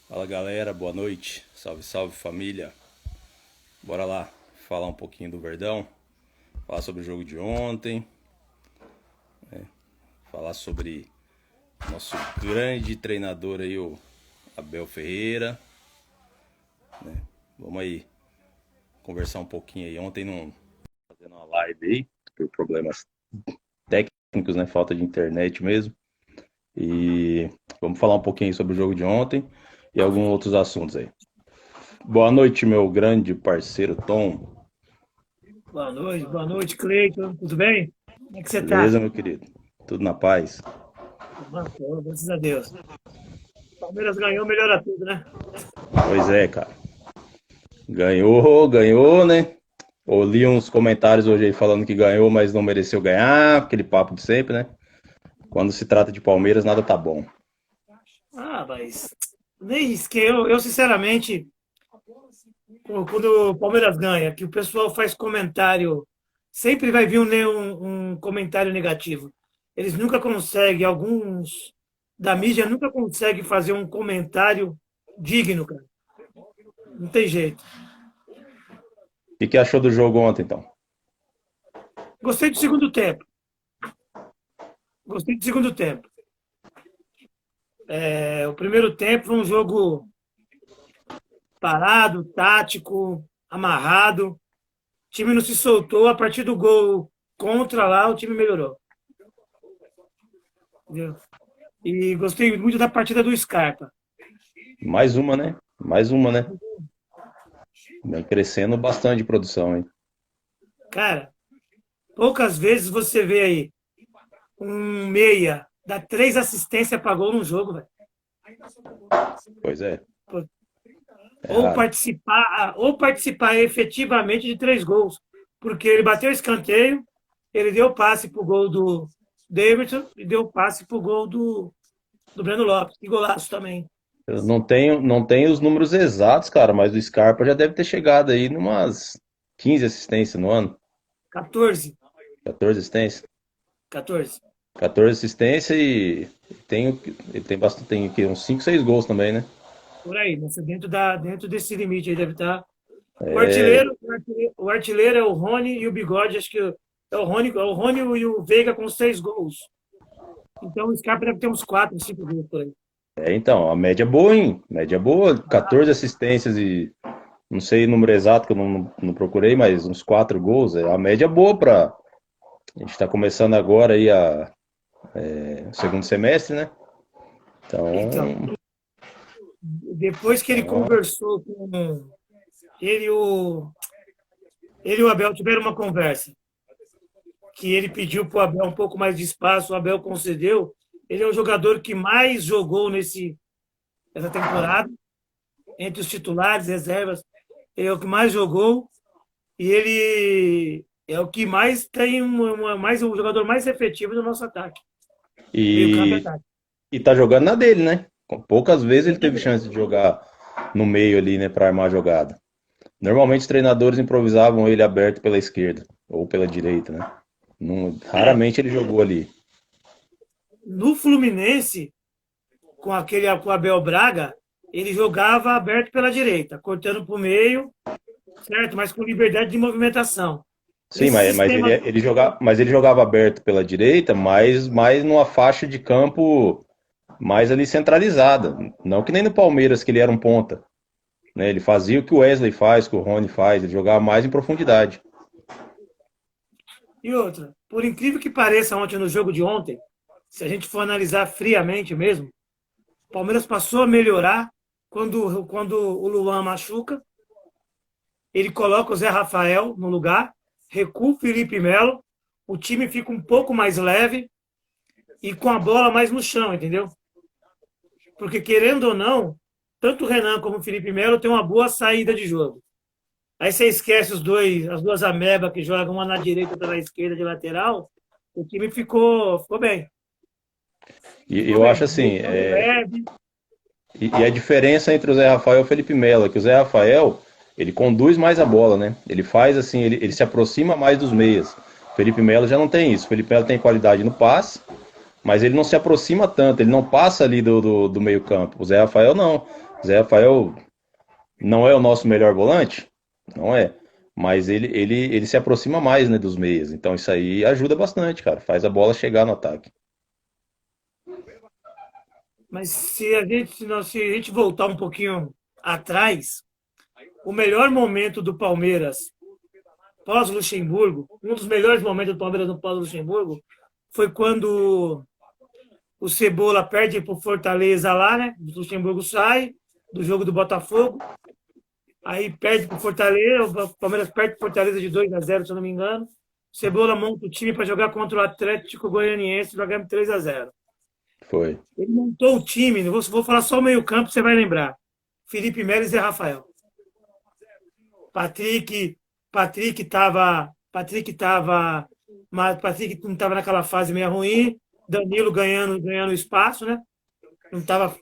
Fala galera, boa noite. Salve, salve família. Bora lá falar um pouquinho do Verdão, falar sobre o jogo de ontem, falar sobre nosso grande treinador aí, o Abel Ferreira. Vamos aí conversar um pouquinho aí. Ontem não fazendo uma live aí, por problemas técnicos, né? Falta de internet mesmo. E vamos falar um pouquinho aí sobre o jogo de ontem e alguns outros assuntos aí. Boa noite, meu grande parceiro Tom. Boa noite, Cleiton. Tudo bem? Como é que você tá? Beleza, meu querido? Tudo na paz? Pô, graças a Deus. Palmeiras ganhou, melhora tudo, né? Pois é, cara. Ganhou, ganhou, né? Eu li uns comentários hoje aí falando que ganhou, mas não mereceu ganhar, aquele papo de sempre, né? Quando se trata de Palmeiras, nada tá bom. Mas nem isso que eu sinceramente, quando o Palmeiras ganha, que o pessoal faz comentário, sempre vai vir um comentário negativo. Eles nunca conseguem, alguns da mídia nunca conseguem fazer um comentário digno, cara. Não tem jeito. O que achou do jogo ontem, então? Gostei do segundo tempo. Gostei do segundo tempo. O primeiro tempo foi um jogo parado, tático, amarrado. O time não se soltou. A partir do gol contra lá, o time melhorou. Entendeu? E gostei muito da partida do Scarpa. Mais uma, né? Mais uma, né? Vem crescendo bastante de produção, hein? Cara, poucas vezes você vê aí um meia dar 3 assistências para gol no jogo, velho. Pois é, é Ou raro. participar efetivamente de 3 gols. Porque ele bateu o escanteio, ele deu passe pro gol do Davidson e deu passe pro gol do Breno Lopes. Que golaço também. Eu não tenho os números exatos, cara, mas o Scarpa já deve ter chegado aí numas 15 assistências no ano. 14. 14 assistências. 14. 14 assistências e ele tem bastante, tem aqui uns 5, 6 gols também, né? Por aí, dentro desse limite aí deve estar. O É, artilheiro, o artilheiro, o artilheiro é o Rony e o Bigode, acho que é o Rony e o Veiga com 6 gols. Então o Scarpa deve ter uns 4, 5 gols por aí. então, a média é boa, hein? Média boa, 14 assistências e não sei o número exato que eu não procurei, mas uns 4 gols. É a média boa pra. A gente tá começando agora aí o segundo semestre, né? Então, Então, depois que ele então, conversou com ele e o, ele e o Abel tiveram uma conversa, que ele pediu para o Abel um pouco mais de espaço, o Abel concedeu. Ele é o jogador que mais jogou nessa temporada, entre os titulares, reservas. Ele é o que mais jogou e ele é o que mais tem o jogador mais efetivo do nosso ataque, meio campo e e, ataque. e tá jogando na dele, né? Poucas vezes ele teve chance de jogar no meio ali, né, pra armar a jogada. Normalmente os treinadores improvisavam ele aberto pela esquerda ou pela direita, né? É, Raramente ele jogou ali. no Fluminense, com o Abel Braga, ele jogava aberto pela direita, cortando para o meio, certo? Mas com liberdade de movimentação. Sim, Nesse mas sistema, ele jogava aberto pela direita, mas mais numa faixa de campo mais ali centralizada. Não que nem no Palmeiras, que ele era um ponta. Né? Ele fazia o que o Wesley faz, que o Rony faz, ele jogava mais em profundidade. e outra, por incrível que pareça, ontem no jogo de ontem, se a gente for analisar friamente mesmo, o Palmeiras passou a melhorar quando o Luan machuca, ele coloca o Zé Rafael no lugar, recua o Felipe Melo, o time fica um pouco mais leve e com a bola mais no chão, entendeu? Porque querendo ou não, tanto o Renan como o Felipe Melo têm uma boa saída de jogo. Aí você esquece as duas amebas que jogam uma na direita e outra na esquerda de lateral, o time ficou bem. E Ficou eu bem. acho assim, Jogando leve. e a diferença entre o Zé Rafael e o Felipe Melo é que o Zé Rafael, ele conduz mais a bola, né? Ele faz assim, ele se aproxima mais dos meias. O Felipe Melo já não tem isso. O Felipe Melo tem qualidade no passe, mas ele não se aproxima tanto, ele não passa ali do meio campo. O Zé Rafael não. O Zé Rafael não é o nosso melhor volante, não é. Mas ele se aproxima mais, né, dos meias. Então isso aí ajuda bastante, cara. Faz a bola chegar no ataque. Mas se a gente voltar um pouquinho atrás, o melhor momento do Palmeiras pós-Luxemburgo, um dos melhores momentos do Palmeiras no pós-Luxemburgo, foi quando o Cebola perde para o Fortaleza lá, né? O Luxemburgo sai do jogo do Botafogo, aí perde para o Fortaleza, o Palmeiras perde para o Fortaleza de 2-0, se eu não me engano. O Cebola monta o time para jogar contra o Atlético Goianiense, jogando 3-0. Foi. Ele montou o time, vou falar só o meio-campo, você vai lembrar. Felipe Melo e Rafael. Patrick não estava naquela fase meio ruim, Danilo ganhando espaço, né? Não tava,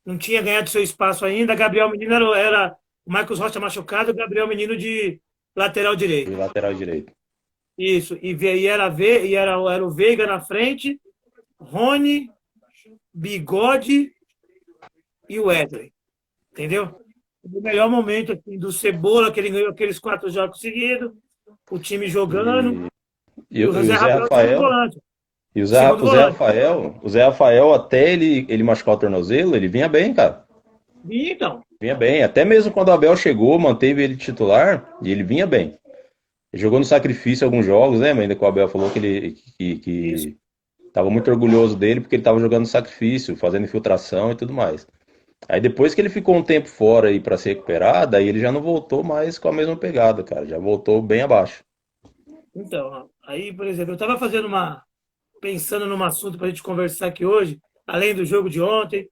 não tinha ganhado seu espaço ainda. Gabriel Menino era o Marcos Rocha machucado, Gabriel Menino de lateral E direito. lateral direito. Isso, era o Veiga na frente, Rony, Bigode e o Wesley. Entendeu? O melhor momento assim, do Cebola, que ele ganhou aqueles 4 jogos seguidos, o time jogando, E o o Zé Zé Rafael segundo Rafael. volante. E Segundo volante. O Zé Rafael, até ele machucar o tornozelo, ele vinha bem, cara. E então, Vinha bem. Até mesmo quando o Abel chegou, manteve ele titular, e ele vinha bem. Ele jogou no sacrifício alguns jogos, né? Ainda que o Abel falou que ele isso. tava muito orgulhoso dele, porque ele tava jogando no sacrifício, fazendo infiltração e tudo mais. Aí depois que ele ficou um tempo fora aí para se recuperar, daí ele já não voltou mais com a mesma pegada, cara. Já voltou bem abaixo. Então, aí, por exemplo, eu estava pensando num assunto para a gente conversar aqui hoje, além do jogo de ontem,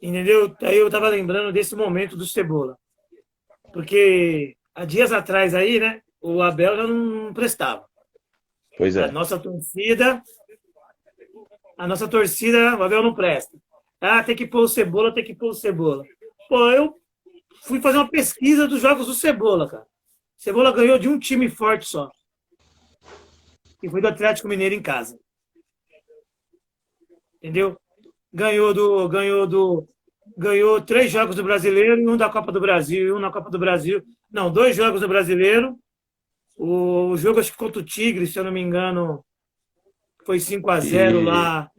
entendeu? Aí eu estava lembrando desse momento do Cebola. Porque há dias atrás aí, né, o Abel já não prestava. Pois A é. nossa torcida, o Abel não presta. Ah, tem que pôr o Cebola, tem que pôr o Cebola. Pô, eu fui fazer uma pesquisa dos jogos do Cebola, cara. Cebola ganhou de um time forte só. E foi do Atlético Mineiro em casa. Entendeu? Ganhou 3 jogos do Brasileiro e um da Copa do Brasil, e um na Copa do Brasil. Não, 2 jogos do Brasileiro. O jogo, acho que contra o Tigre, se eu não me engano, foi 5-0 E lá.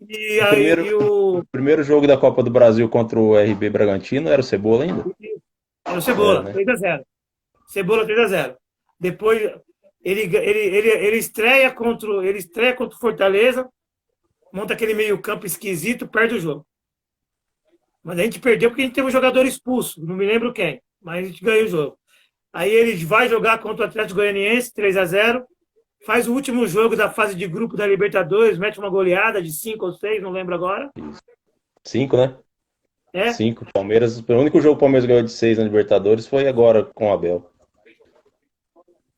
E o aí primeiro, o primeiro jogo da Copa do Brasil contra o RB Bragantino era o Cebola ainda? era o Era, Cebola, né? 3-0. Cebola 3-0. Depois ele estreia contra o Fortaleza, monta aquele meio-campo esquisito, perde o jogo. Mas a gente perdeu porque a gente teve um jogador expulso, não me lembro quem, mas a gente ganhou o jogo. Aí ele vai jogar contra o Atlético Goianiense, 3-0, faz o último jogo da fase de grupo da Libertadores, mete uma goleada de 5 ou 6, não lembro agora. Isso. 5, né? É, 5. Palmeiras, o único jogo que o Palmeiras ganhou de 6 na Libertadores foi agora com o Abel.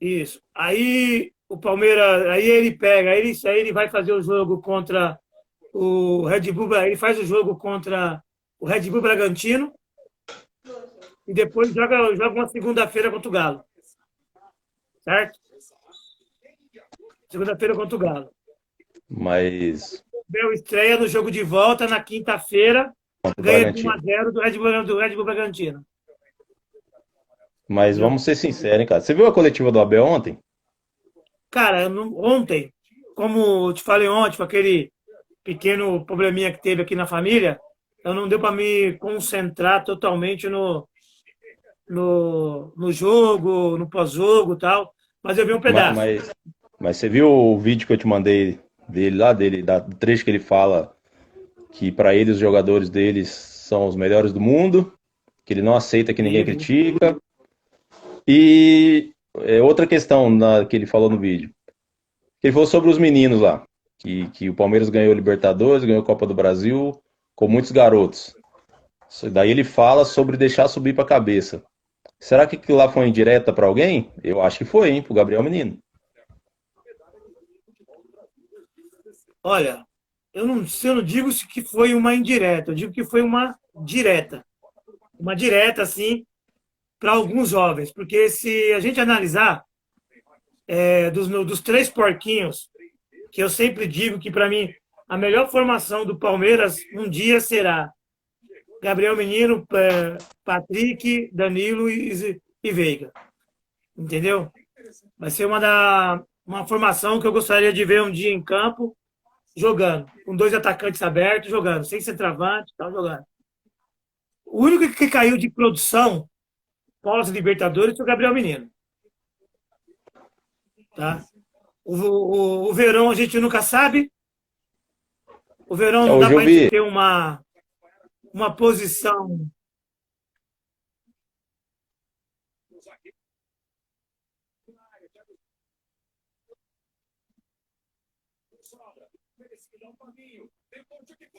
isso. Aí o Palmeiras, aí ele vai fazer o jogo contra o Red Bull, ele faz o jogo contra o Red Bull Bragantino e depois joga uma segunda-feira contra o Galo. Certo? Segunda-feira contra o Galo. Mas Bel estreia no jogo de volta na quinta-feira, contra o ganha de Bragantino. 1-0 do Red Bull Bragantino. Mas Entendeu? vamos ser sinceros, hein, cara. Você viu a coletiva do Abel ontem? Cara, ontem, como eu te falei ontem, com aquele pequeno probleminha que teve aqui na família, eu não deu para me concentrar totalmente no jogo, no pós-jogo e tal, mas eu vi um Mas, pedaço. mas, mas você viu o vídeo que eu te mandei do trecho que ele fala que para ele os jogadores deles são os melhores do mundo, que ele não aceita que ninguém Vi. critica. E outra questão que ele falou no vídeo. Ele falou sobre os meninos lá, que o Palmeiras ganhou Libertadores, ganhou Copa do Brasil, com muitos garotos. Daí ele fala sobre deixar subir para a cabeça. Será que aquilo lá foi indireta para alguém? Eu acho que foi, hein, pro Gabriel Menino. Olha, eu não digo que foi uma indireta, eu digo que foi uma direta. Uma direta, assim, para alguns jovens. Porque se a gente analisar dos 3 porquinhos que eu sempre digo que, para mim, a melhor formação do Palmeiras um dia será Gabriel Menino, Patrick, Danilo e Veiga. Entendeu? Vai ser uma formação que eu gostaria de ver um dia em campo, jogando, com 2 atacantes abertos, jogando, sem centroavante, tal, jogando. O único que caiu de produção pós-Libertadores foi o Gabriel Menino. Tá? O Verón a gente nunca sabe. O Verón não dá para a gente ter uma posição.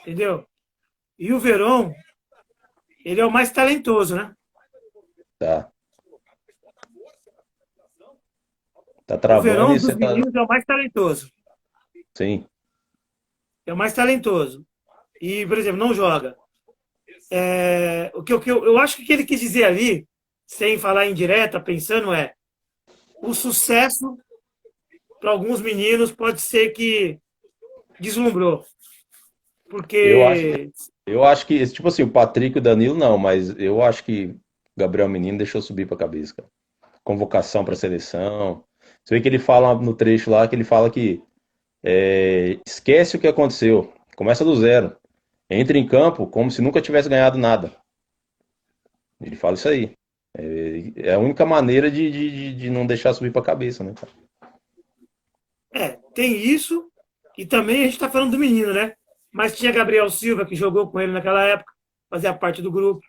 Entendeu? E o Verón, ele é o mais talentoso, né? Tá. Tá travando. O Verón dos meninos é o mais talentoso. Sim. É o mais talentoso. E, por exemplo, não joga. Eu acho que o que ele quis dizer ali, sem falar em direta, pensando, o sucesso para alguns meninos pode ser que deslumbrou. Porque eu acho que, tipo assim, o Patrick e o Danilo não, mas eu acho que o Gabriel Menino deixou subir pra cabeça, cara. Convocação pra seleção. Você vê que ele fala no trecho lá, que ele fala que esquece o que aconteceu, começa do zero. Entra em campo como se nunca tivesse ganhado nada. Ele fala isso aí. É a única maneira de não deixar subir pra cabeça, né, cara? tem isso, e também a gente está falando do menino, né? Mas tinha Gabriel Silva, que jogou com ele naquela época, fazia parte do grupo.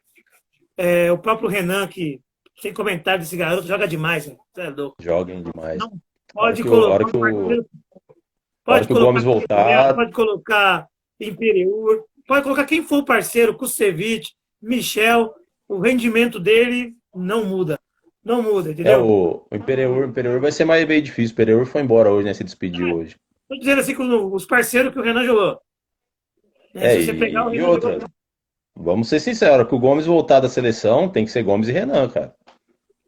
O próprio Renan, que, sem comentário desse garoto, joga demais, né? Você é louco. Joguem demais. Não, pode colocar. Pode que o Gomes voltar. Pode colocar Imperiur, pode colocar quem for o parceiro, Kusevich, Michel, o rendimento dele não muda. Não muda, entendeu? O Imperiur vai ser mais bem difícil. O Imperiur foi embora hoje, né? Se despediu hoje. Estou dizendo assim, com os parceiros que o Renan jogou. Né? Se você pegar o Renan outra, jogou... vamos ser sinceros, que o Gomes voltar da seleção tem que ser Gomes e Renan, cara.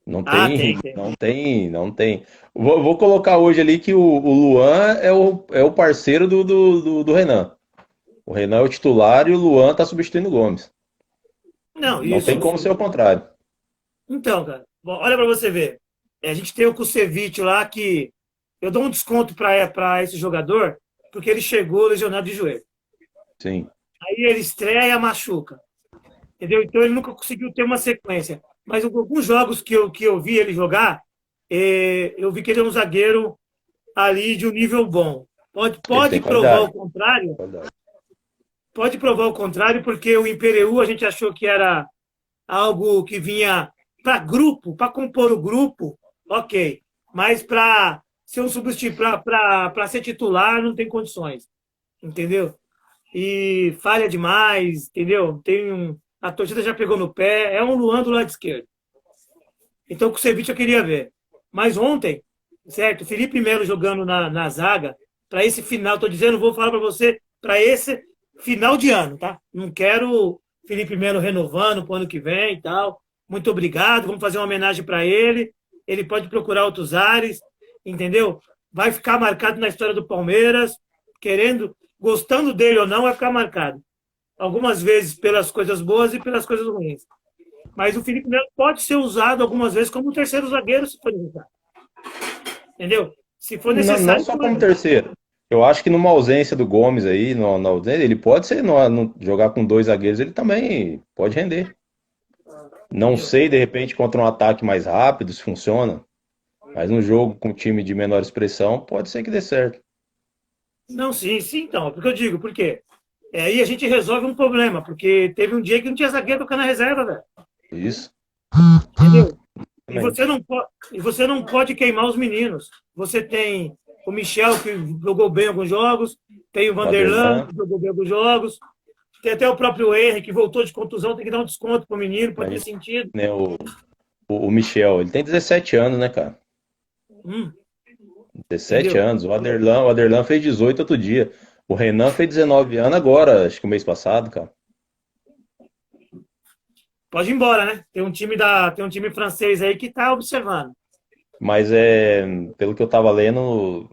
Não tem, tem. não tem. Vou colocar hoje ali que o Luan é o parceiro do Renan. O Renan é o titular e o Luan tá substituindo o Gomes. Não tem como ser o contrário. Então, cara, olha para você ver. A gente tem o Kusevich lá que eu dou um desconto para esse jogador porque ele chegou lesionado de joelho. Sim. Aí ele estreia e machuca. Entendeu? Então ele nunca conseguiu ter uma sequência. Mas alguns jogos que eu vi ele jogar, eu vi que ele é um zagueiro ali de um nível bom. Pode provar o contrário. Pode provar o contrário, porque o Imperiú a gente achou que era algo que vinha para grupo, para compor o grupo, ok. Mas para ser um substituto, para ser titular, não tem condições. Entendeu? E falha demais, entendeu? A torcida já pegou no pé, é um Luan do lado esquerdo. Então, com o Ceviche eu queria ver. Mas ontem, certo? Felipe Melo jogando na zaga, para esse final, estou dizendo, vou falar para você, para esse final de ano, tá? Não quero Felipe Melo renovando para o ano que vem e tal. Muito obrigado, vamos fazer uma homenagem para ele. Ele pode procurar outros ares, entendeu? Vai ficar marcado na história do Palmeiras, gostando dele ou não, vai ficar marcado. Algumas vezes pelas coisas boas e pelas coisas ruins. Mas o Felipe Melo pode ser usado algumas vezes como terceiro zagueiro, se for necessário. Entendeu? Se for necessário. Não só como terceiro. Eu acho que numa ausência do Gomes aí, ele pode ser, jogar com 2 zagueiros, ele também pode render. Não sei, de repente, contra um ataque mais rápido, se funciona. Mas num jogo com um time de menor expressão, pode ser que dê certo. Não, sim, então. Porque eu digo, por quê? Aí a gente resolve um problema, porque teve um dia que não tinha zagueiro tocando na reserva, velho. Isso. Entendeu? E você não pode queimar os meninos. Você tem o Michel, que jogou bem alguns jogos, tem o Vanderlan, que jogou bem alguns jogos, tem até o próprio Henry, que voltou de contusão, tem que dar um desconto pro menino, pode ter sentido. Né, o Michel, ele tem 17 anos, né, cara? 17 entendeu? Anos. O Aderlan fez 18 outro dia. O Renan fez 19 anos agora, acho que o mês passado, cara. Pode ir embora, né? Tem um time francês aí que tá observando. Mas pelo que eu tava lendo,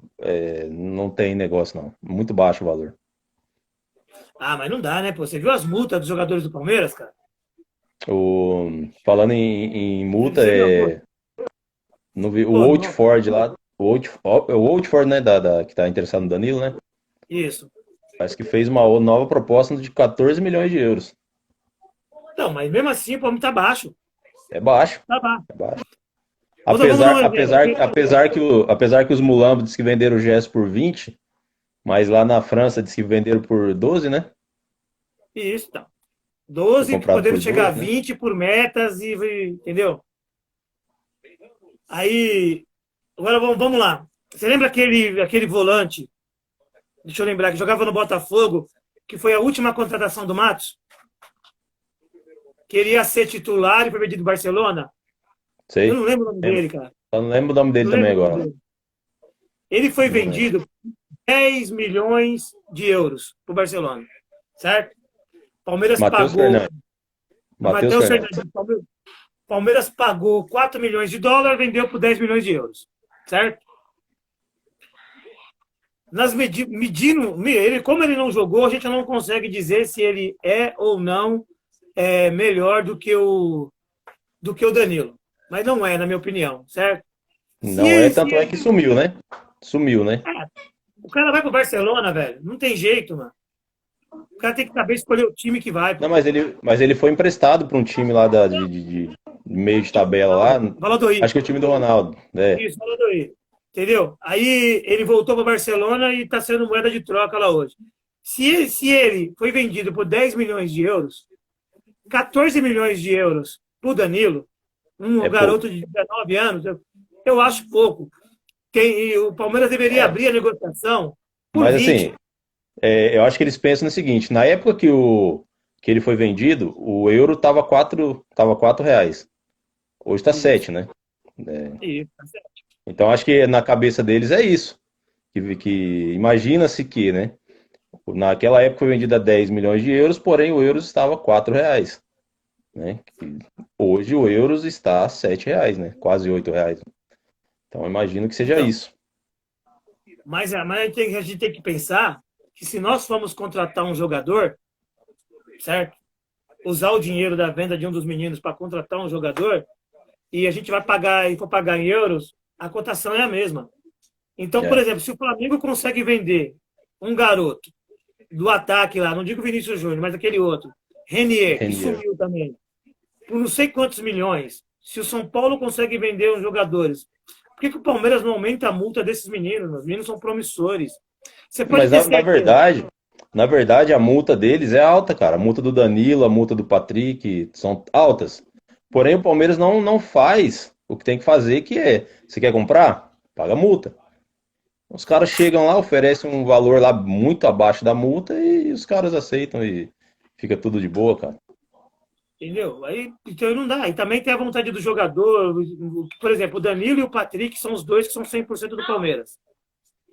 não tem negócio não. Muito baixo o valor. Ah, mas não dá, né? Pô, você viu as multas dos jogadores do Palmeiras, cara? Falando em multa, Você viu a multa? não vi, o Pô, Old não. Ford lá, o Old Ford, né, que tá interessado no Danilo, né? Isso. Parece que fez uma nova proposta de 14 milhões de euros. Não, mas mesmo assim o Palmeiras tá baixo. É baixo, Tá baixo. é baixo. Vamos dar Apesar, um exemplo. apesar, apesar que os mulambos disse que venderam o Gesso por 20, mas lá na França disse que venderam por 12, né? Isso, tá. Foi 12, comprado podendo por chegar a 12, né? 20 por metas entendeu? Aí, agora vamos lá. Você lembra aquele volante? Deixa eu lembrar, que jogava no Botafogo, que foi a última contratação do Matos? Queria ser titular e foi vendido do Barcelona? Eu Sei. não lembro o nome Lembro. dele, cara. Só não lembro o nome dele Não também lembro o nome agora. dele. Ele foi Não lembro. vendido 10 milhões de euros para o Barcelona, certo? Palmeiras Matheus pagou. Fernandes. Matheus Matheus Fernandes. Fernandes. Palmeiras pagou 4 milhões de dólares, vendeu por 10 milhões de euros, certo? Medindo, ele, como ele não jogou, a gente não consegue dizer se ele é ou não melhor do que o Danilo. Mas não é, na minha opinião, certo? Não é, Se tanto é que sumiu, né? Sumiu, né? o cara vai pro Barcelona, velho, não tem jeito, mano. O cara tem que saber escolher o time que vai, Não, pô. mas ele foi emprestado para um time lá de meio de tabela lá. Valladolid. Acho que é o time do Ronaldo. É, Isso, Valladolid. Entendeu? Aí ele voltou para Barcelona e está sendo moeda de troca lá hoje. Se ele foi vendido por 10 milhões de euros, 14 milhões de euros para o Danilo, um é pouco. garoto de 19 anos, eu acho pouco. O Palmeiras deveria É, abrir a negociação por mas 20. assim, eu acho que eles pensam no seguinte: na época que ele foi vendido, o euro tava 4 reais. Hoje está Isso, 7, né? É, isso, tá certo. então acho que na cabeça deles é isso. Que imagina-se que, né? Naquela época foi vendido a 10 milhões de euros, porém o euro estava 4 reais, né? Hoje o euro está a 7 reais, né? Quase 8 reais. Então eu imagino que seja Então, isso. mas a gente tem que pensar que se nós formos contratar um jogador, certo? Usar o dinheiro da venda de um dos meninos para contratar um jogador, e a gente vai pagar e for pagar em euros, a cotação é a mesma. Então, por É, exemplo, se o Flamengo consegue vender um garoto do ataque lá, não digo Vinícius Júnior, mas aquele outro, Renier, que Renier. sumiu também, por não sei quantos milhões, se o São Paulo consegue vender os jogadores, por que o Palmeiras não aumenta a multa desses meninos? Os meninos são promissores. Você pode Mas ter certeza. na verdade, a multa deles é alta, cara. A multa do Danilo, a multa do Patrick são altas. Porém, o Palmeiras não faz o que tem que fazer, que é, você quer comprar? Paga a multa. Os caras chegam lá, oferecem um valor lá muito abaixo da multa e os caras aceitam e fica tudo de boa, cara. Entendeu? Aí então não dá. E também tem a vontade do jogador. Por exemplo, o Danilo e o Patrick são os dois que são 100% do Palmeiras.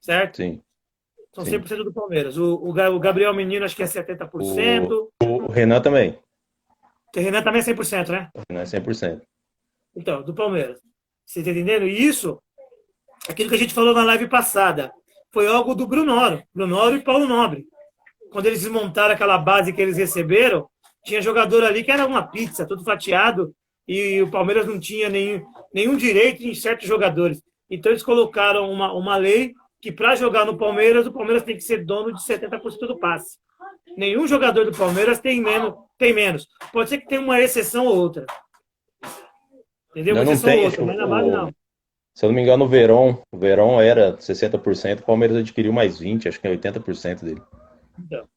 Certo? Sim, São sim. 100% do Palmeiras. O Gabriel Menino acho que é O, 70%. o Renan também. O Renan também é 100%, né? O Renan é 100%. Então, do Palmeiras. Você está entendendo? E isso, aquilo que a gente falou na live passada, foi algo do Brunoro. Brunoro e Paulo Nobre. Quando eles desmontaram aquela base que eles receberam, tinha jogador ali que era uma pizza, todo fatiado, e o Palmeiras não tinha nenhum direito em certos jogadores. Então eles colocaram uma lei que para jogar no Palmeiras, o Palmeiras tem que ser dono de 70% do passe. Nenhum jogador do Palmeiras tem menos, tem menos. Pode ser que tenha uma exceção ou outra. Entendeu? Uma Não, não exceção ou tem, acho que outra, mas na base não. se eu não me engano, o Verón era 60%, o Palmeiras adquiriu mais 20%, acho que é 80% dele. Então,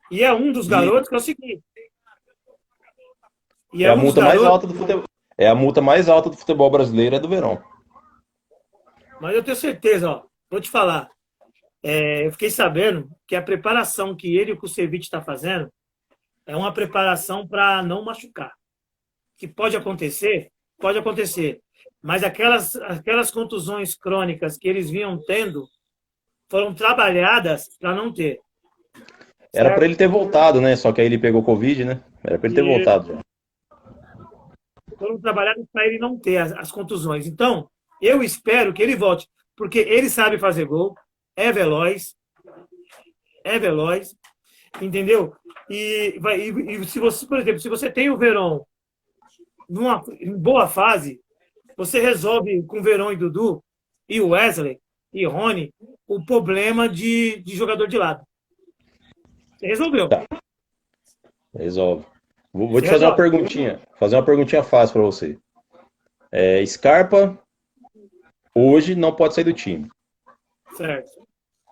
e é um dos E garotos que é o seguinte. E é é a um dos multa mais garotos. alta do futebol. É a multa mais alta do futebol brasileiro é do Verón. Mas eu tenho certeza, ó, vou te falar. Eu fiquei sabendo que a preparação que ele e o Kusevich está fazendo é uma preparação para não machucar. Que pode acontecer, pode acontecer. Mas aquelas contusões crônicas que eles vinham tendo foram trabalhadas para não ter. Era pra Certo? ele ter voltado, né? Só que aí ele pegou Covid, né? Era pra ele ter E voltado já. foram trabalhadas para ele não ter as contusões. Então, Eu espero que ele volte, porque ele sabe fazer gol, é veloz, entendeu? E se você, por exemplo, se você tem o Verón em boa fase, você resolve com Verón e Dudu, e Wesley, e Rony, o problema de jogador de lado. Você resolveu. Tá, resolve. Vou Você te fazer uma resolve. perguntinha. Fazer uma perguntinha fácil para você. Scarpa hoje não pode sair do time. Certo.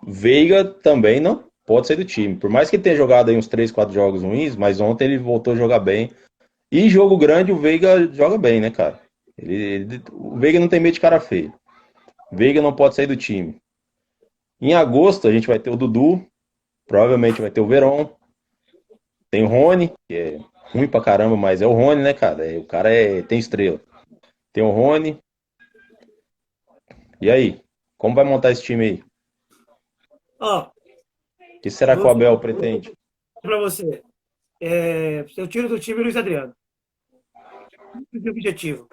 Veiga também não pode sair do time. Por mais que ele tenha jogado aí uns 3, 4 jogos ruins, mas ontem ele voltou a jogar bem. E em jogo grande o Veiga joga bem, né, cara? O Veiga não tem medo de cara feio. Veiga não pode sair do time. Em agosto a gente vai ter o Dudu, provavelmente vai ter o Verón, tem o Rony, que é ruim pra caramba, mas é o Rony, né, cara? O cara tem estrela. Tem o Rony. E aí? Como vai montar esse time aí? Ó, O que será que o vou Abel pretende? para você. Eu tiro do time o Luiz Adriano. Esse objetivo.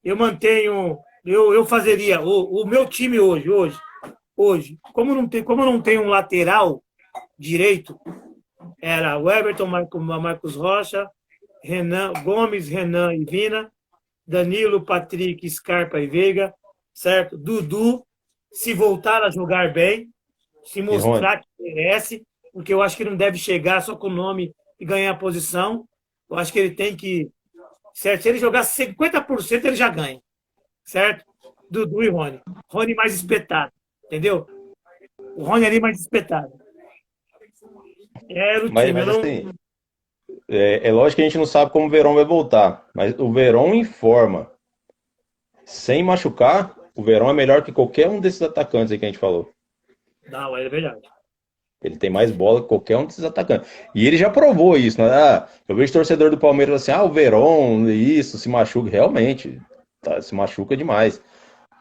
Eu mantenho, eu fazeria o meu time hoje, como não tem um lateral direito, era o Everton, Marcos Rocha, Renan, Gomes, Renan e Vina, Danilo, Patrick, Scarpa e Veiga, certo? Dudu, se voltar a jogar bem, se E Rony? mostrar que merece, porque eu acho que não deve chegar só com o nome e ganhar a posição. Eu acho que ele tem que, certo? Se ele jogar 50%, ele já ganha, certo? Dudu e Rony. Rony mais espetado, entendeu? O Rony ali mais espetado. Era o time, eu Mas não. assim, é lógico que a gente não sabe como o Verón vai voltar. Mas o Verón em forma, sem machucar, o Verón é melhor que qualquer um desses atacantes aí que a gente falou. Não, é verdade. Ele tem mais bola que qualquer um desses atacantes. E ele já provou isso, né? Eu vejo torcedor do Palmeiras assim, o Verón, isso, se machuca. Realmente, tá, se machuca demais.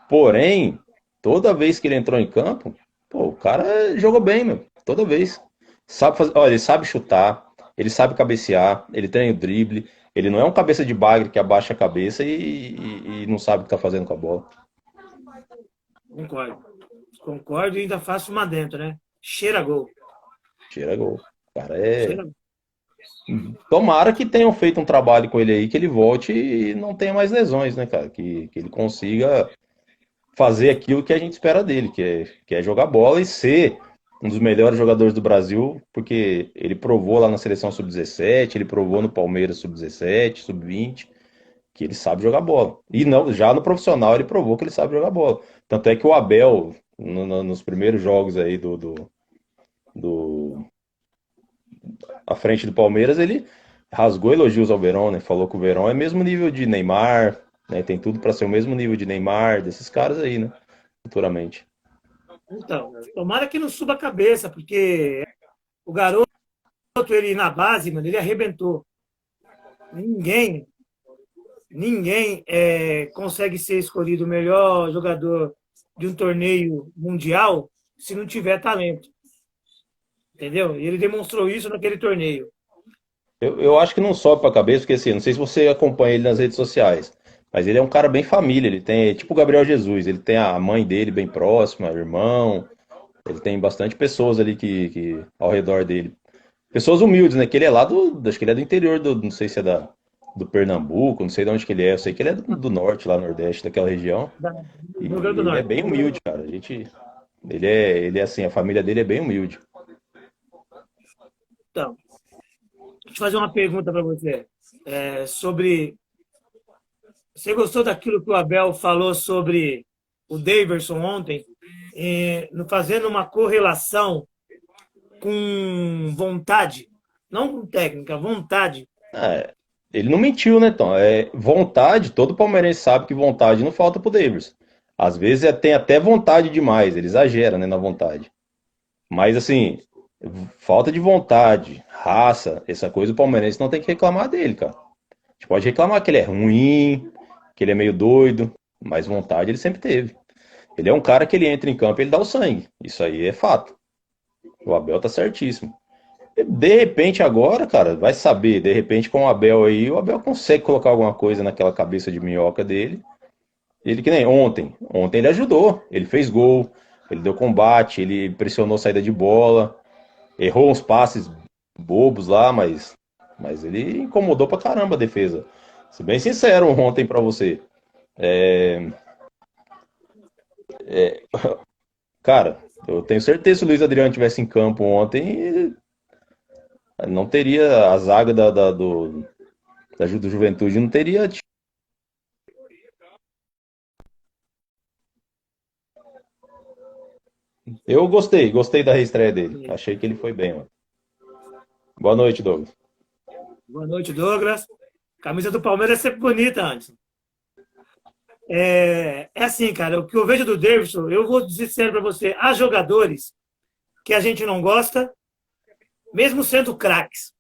Porém, toda vez que ele entrou em campo, pô, o cara jogou bem, meu. Toda vez. Sabe fazer, olha, ele sabe chutar, ele sabe cabecear, ele tem o drible. Ele não é um cabeça de bagre que abaixa a cabeça e não sabe o que tá fazendo com a bola. Concordo. Concordo e ainda faço uma dentro, né? Cheira gol. Tira gol. O cara é. Cheira... Tomara que tenham feito um trabalho com ele aí, que ele volte e não tenha mais lesões, né, cara? Que ele consiga fazer aquilo que a gente espera dele, que é jogar bola e ser um dos melhores jogadores do Brasil, porque ele provou lá na seleção sub-17, ele provou no Palmeiras sub-17, sub-20, que ele sabe jogar bola. E não, já no profissional ele provou que ele sabe jogar bola. Tanto é que o Abel, nos primeiros jogos aí do à frente do Palmeiras, ele rasgou elogios ao Verón, né? Falou que o Verón é mesmo nível de Neymar, né? Tem tudo para ser o mesmo nível de Neymar, desses caras aí, né? Futuramente. Então, tomara que não suba a cabeça, porque o garoto, ele na base, mano, ele arrebentou. Ninguém, ninguém consegue ser escolhido o melhor jogador de um torneio mundial se não tiver talento. Entendeu? E ele demonstrou isso naquele torneio. Eu acho que não sobe pra cabeça, porque assim, não sei se você acompanha ele nas redes sociais, mas ele é um cara bem família, ele tem, tipo o Gabriel Jesus, ele tem a mãe dele bem próxima, irmão, ele tem bastante pessoas ali que ao redor dele. Pessoas humildes, né? Que ele é lá acho que ele é do interior não sei se é do Pernambuco, não sei de onde que ele é, eu sei que ele é do norte, lá nordeste, daquela região. Do E Rio Grande do ele é Norte. bem humilde, cara. Ele é assim, a família dele é bem humilde. Então, deixa eu fazer uma pergunta para você. Sobre. Você gostou daquilo que o Abel falou sobre o Daverson ontem, fazendo uma correlação com vontade, não com técnica, vontade. É, ele não mentiu, né, Tom? Vontade, todo palmeirense sabe que vontade não falta pro Davis. Às vezes tem até vontade demais, ele exagera, né, na vontade. Mas assim, falta de vontade, raça, essa coisa o palmeirense não tem que reclamar dele, cara. A gente pode reclamar que ele é ruim, que ele é meio doido, mas vontade ele sempre teve. Ele é um cara que ele entra em campo e ele dá o sangue. Isso aí é fato. O Abel tá certíssimo. De repente agora, cara, vai saber, de repente com o Abel aí, o Abel consegue colocar alguma coisa naquela cabeça de minhoca dele Ele que nem ontem. Ontem ele ajudou. Ele fez gol, ele deu combate, ele pressionou saída de bola, errou uns passes bobos lá, mas ele incomodou pra caramba a defesa. Ser bem sincero ontem pra você. Cara, eu tenho certeza que se o Luiz Adriano tivesse em campo ontem, não teria a zaga do Juventude, não teria. Eu gostei da reestreia dele. Achei que ele foi bem, mano. Boa noite, Douglas. Boa noite, Douglas. Camisa do Palmeiras é sempre bonita, Anderson. É assim, cara, o que eu vejo do Davidson, eu vou dizer sério para você, há jogadores que a gente não gosta, mesmo sendo craques,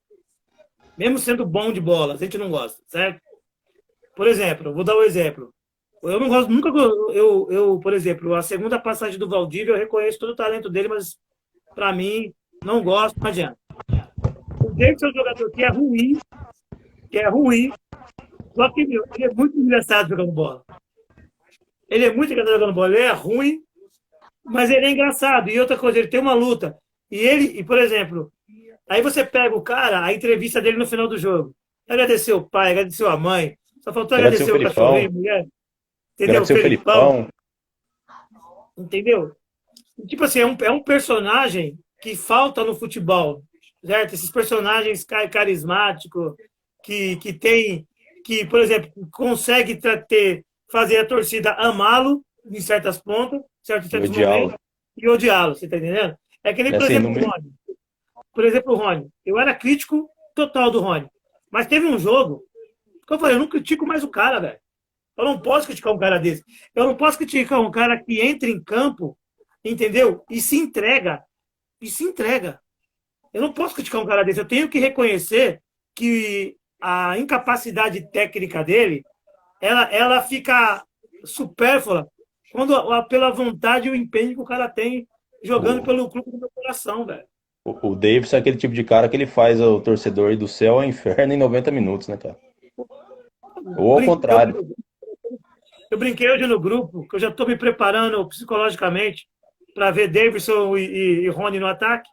mesmo sendo bom de bola, a gente não gosta, certo? Por exemplo, vou dar um exemplo. Eu não gosto, nunca, por exemplo, a segunda passagem do Valdívia, eu reconheço todo o talento dele, mas para mim, não gosto, não adianta. O Davidson é um jogador que é ruim, só que, meu, ele é muito engraçado jogando bola. Ele é muito engraçado jogando bola, ele é ruim, mas ele é engraçado. E outra coisa, ele tem uma luta. E por exemplo, aí você pega o cara, a entrevista dele no final do jogo. Agradeceu o pai, agradeceu a mãe. Só faltou Agradeceu o agradecer o cachorrinho, Felipão. a mulher. Entendeu? O Agradeceu o Felipão. Felipão. Entendeu? Tipo assim, é um personagem que falta no futebol. Certo? Esses personagens carismáticos, que tem, que, por exemplo, consegue fazer a torcida amá-lo em certas pontas, certos Odiá-lo. momentos, e odiá-lo, você está entendendo? É que nem, É por assim, exemplo, o Rony. Por exemplo, o Rony. Eu era crítico total do Rony. Mas teve um jogo que eu falei, eu não critico mais o cara, velho. Eu não posso criticar um cara desse. Eu não posso criticar um cara que entra em campo, entendeu? E se entrega. E se entrega. Eu não posso criticar um cara desse. Eu tenho que reconhecer que a incapacidade técnica dele, ela fica supérflua quando, pela vontade e o empenho que o cara tem jogando o, pelo clube do meu coração, velho. o Davis é aquele tipo de cara que ele faz o torcedor ir do céu ao inferno em 90 minutos, né, cara? Ou ao contrário. Eu brinquei hoje no grupo, que eu já estou me preparando psicologicamente para ver Davidson e Rony no ataque.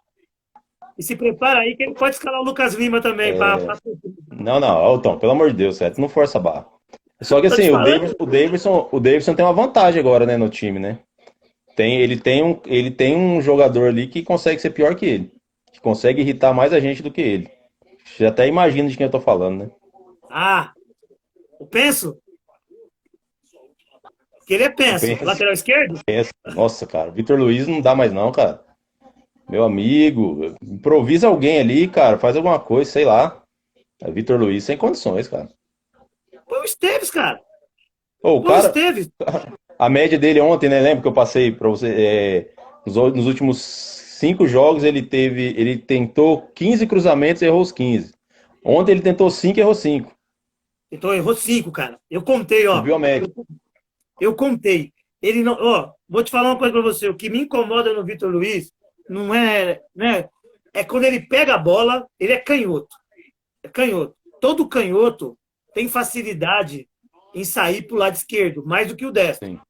E se prepara aí que ele pode escalar o Lucas Lima também. Não, não, Alton, pelo amor de Deus, certo? Não força a barra. Só que Tô te assim, falando. O Davidson tem uma vantagem agora, né, no time, né? Ele tem um jogador ali que consegue ser pior que ele. Que consegue irritar mais a gente do que ele. Você até imagina de quem eu tô falando, né? Ah, eu penso que ele é penso. Pensa, Lateral esquerdo? pensa. Nossa, cara, o Vitor Luiz não dá mais não, cara. Meu amigo, improvisa alguém ali, cara, faz alguma coisa, sei lá. É Vitor Luiz sem condições, cara. Foi o Esteves, cara. Ô, o Foi o cara, Esteves. a média dele ontem, né? Lembra que eu passei pra você? Nos últimos 5 jogos ele tentou 15 cruzamentos e errou os 15. Ontem ele tentou 5 e errou 5. Então errou 5, cara. Eu contei, ó. Subiu a média. Eu contei. Ele não. Ó, vou te falar uma coisa pra você. O que me incomoda no Vitor Luiz não é, né? É quando ele pega a bola, ele é canhoto. É canhoto. Todo canhoto tem facilidade em sair pro lado esquerdo, mais do que o destro. Sim.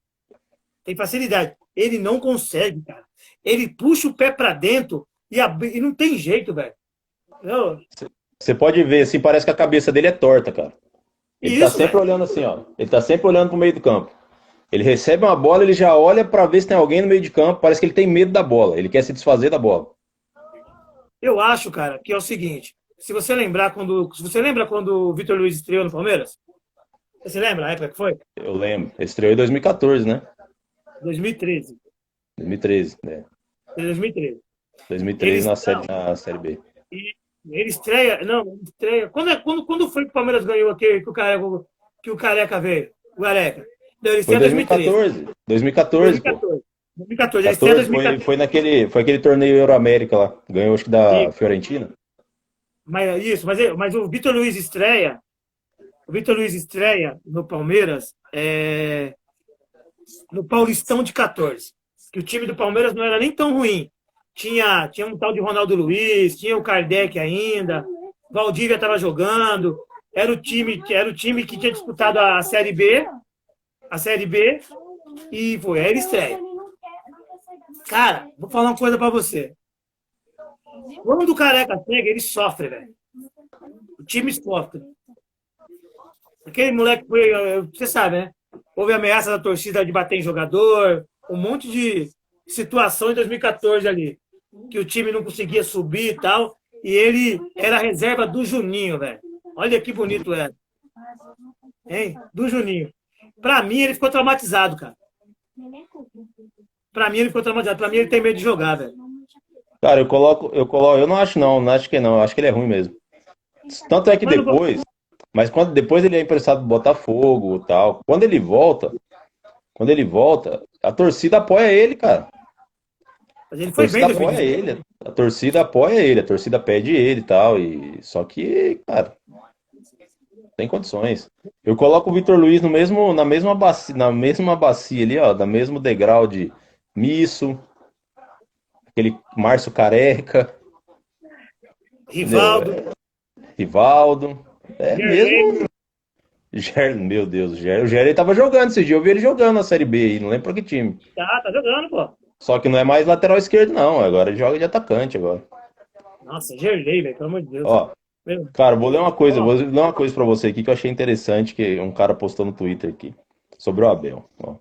Tem facilidade. Ele não consegue, cara. Ele puxa o pé pra dentro e não tem jeito, velho. Você pode ver, assim, parece que a cabeça dele é torta, cara. Ele tá Isso, sempre velho. olhando assim, ó. Ele tá sempre olhando pro meio do campo. Ele recebe uma bola, ele já olha pra ver se tem alguém no meio de campo. Parece que ele tem medo da bola. Ele quer se desfazer da bola. Eu acho, cara, que é o seguinte. Se você lembra quando o Vitor Luiz estreou no Palmeiras? Você lembra a época que foi? Eu lembro. Ele estreou em 2014, né? 2013. 2013, né? 2013. Ele 2013 está, na série B. ele estreia, não, ele estreia. Quando foi que o Palmeiras ganhou aquele que o Careca veio? O Careca. Não, ele Foi estreia em 2013. 2014. 2014, pô. 2014. 2014. Ele estreia em 14 2014. foi aquele torneio Euroamérica lá. Ganhou, acho que da Isso, Fiorentina. mas o Vitor Luiz estreia. O Vitor Luiz estreia no Palmeiras no Paulistão de 14. Que o time do Palmeiras não era nem tão ruim. Tinha um tal de Ronaldo Luiz, tinha o Kardec ainda, Valdívia estava jogando, era o time que tinha disputado a Série B, a Série B e foi. Aí ele estreia. Cara, vou falar uma coisa pra você. Quando o Careca chega, ele sofre, velho. O time sofre. Aquele moleque foi, você sabe, né? Houve ameaça da torcida de bater em jogador, um monte de situação em 2014 ali, que o time não conseguia subir e tal, e ele era a reserva do Juninho, velho. Olha que bonito era. Hein? Do Juninho. Pra mim, ele ficou traumatizado, cara. Pra mim, ele ficou traumatizado. Pra mim, ele tem medo de jogar, velho. Cara, eu não acho não, não acho que não, eu acho que ele é ruim mesmo. Tanto é que depois, mas quando depois ele é emprestado pro Botafogo e tal, quando ele volta, a torcida apoia ele, cara. Mas ele A foi bem torcida em apoia 2018. ele, a torcida apoia ele, a torcida pede ele e tal, e só que, cara, tem condições. Eu coloco o Vitor Luiz no mesmo, na mesma bacia ali, ó, no mesmo degrau de Misso, aquele Márcio Careca, entendeu? Rivaldo, Rivaldo, Gerlei. mesmo. Meu Deus, o Gerlei tava jogando esse dia, eu vi ele jogando na Série B aí, não lembro pra que time. Tá jogando, pô. Só que não é mais lateral esquerdo, não, agora ele joga de atacante agora. Nossa, Gerlei, velho, pelo amor de Deus. Ó, Meu, cara, ó, vou ler uma coisa pra você aqui que eu achei interessante, que um cara postou no Twitter aqui, sobre o Abel. Ó.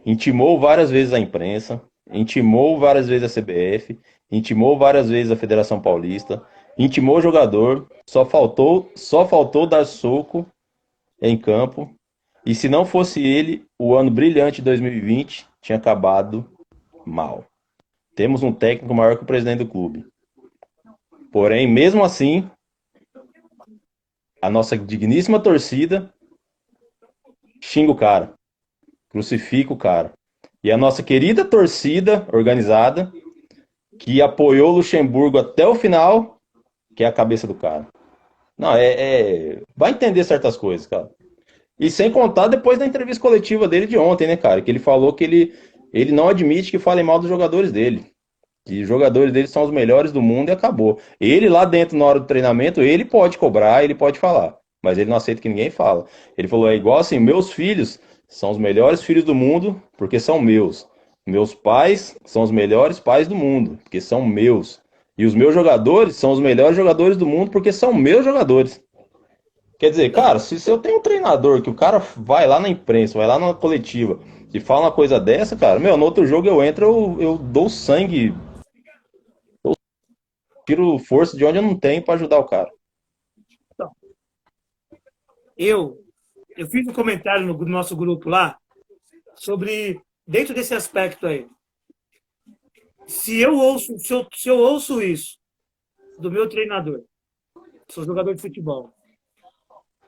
Intimou várias vezes a imprensa, intimou várias vezes a CBF, intimou várias vezes a Federação Paulista, intimou o jogador, só faltou dar soco em campo. E se não fosse ele, o ano brilhante de 2020 tinha acabado mal. Temos um técnico maior que o presidente do clube. Porém, mesmo assim, a nossa digníssima torcida xinga o cara, crucifica o cara. E a nossa querida torcida organizada, que apoiou o Luxemburgo até o final, que é a cabeça do cara. Não, vai entender certas coisas, cara. E sem contar depois da entrevista coletiva dele de ontem, né, cara? Que ele falou que ele não admite que falem mal dos jogadores dele. Que os jogadores dele são os melhores do mundo e acabou. Ele lá dentro, na hora do treinamento, ele pode cobrar, ele pode falar. Mas ele não aceita que ninguém fala. Ele falou, é igual assim, meus filhos são os melhores filhos do mundo porque são meus. Meus pais são os melhores pais do mundo porque são meus. E os meus jogadores são os melhores jogadores do mundo porque são meus jogadores. Quer dizer, cara, se eu tenho um treinador que o cara vai lá na imprensa, vai lá na coletiva e fala uma coisa dessa, cara, meu, no outro jogo eu entro, eu dou sangue, tiro força de onde eu não tenho pra ajudar o cara. então, eu fiz um comentário no nosso grupo lá sobre, dentro desse aspecto aí, se eu ouço isso do meu treinador, sou jogador de futebol,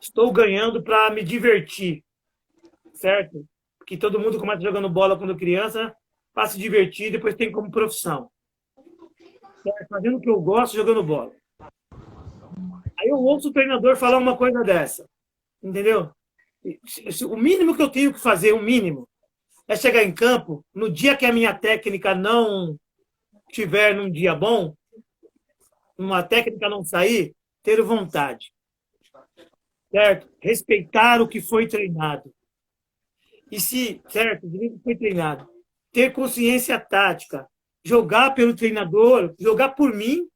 estou ganhando para me divertir, certo? Porque todo mundo começa jogando bola quando criança, para se divertir, depois tem como profissão. Certo? Fazendo o que eu gosto, jogando bola. Aí eu ouço o treinador falar uma coisa dessa, entendeu? O mínimo que eu tenho que fazer, o mínimo, é chegar em campo, no dia que a minha técnica não tiver num dia bom, uma técnica não sair, ter vontade. Certo? Respeitar o que foi treinado. E se, certo, o que foi treinado, ter consciência tática, jogar pelo treinador, jogar por mim,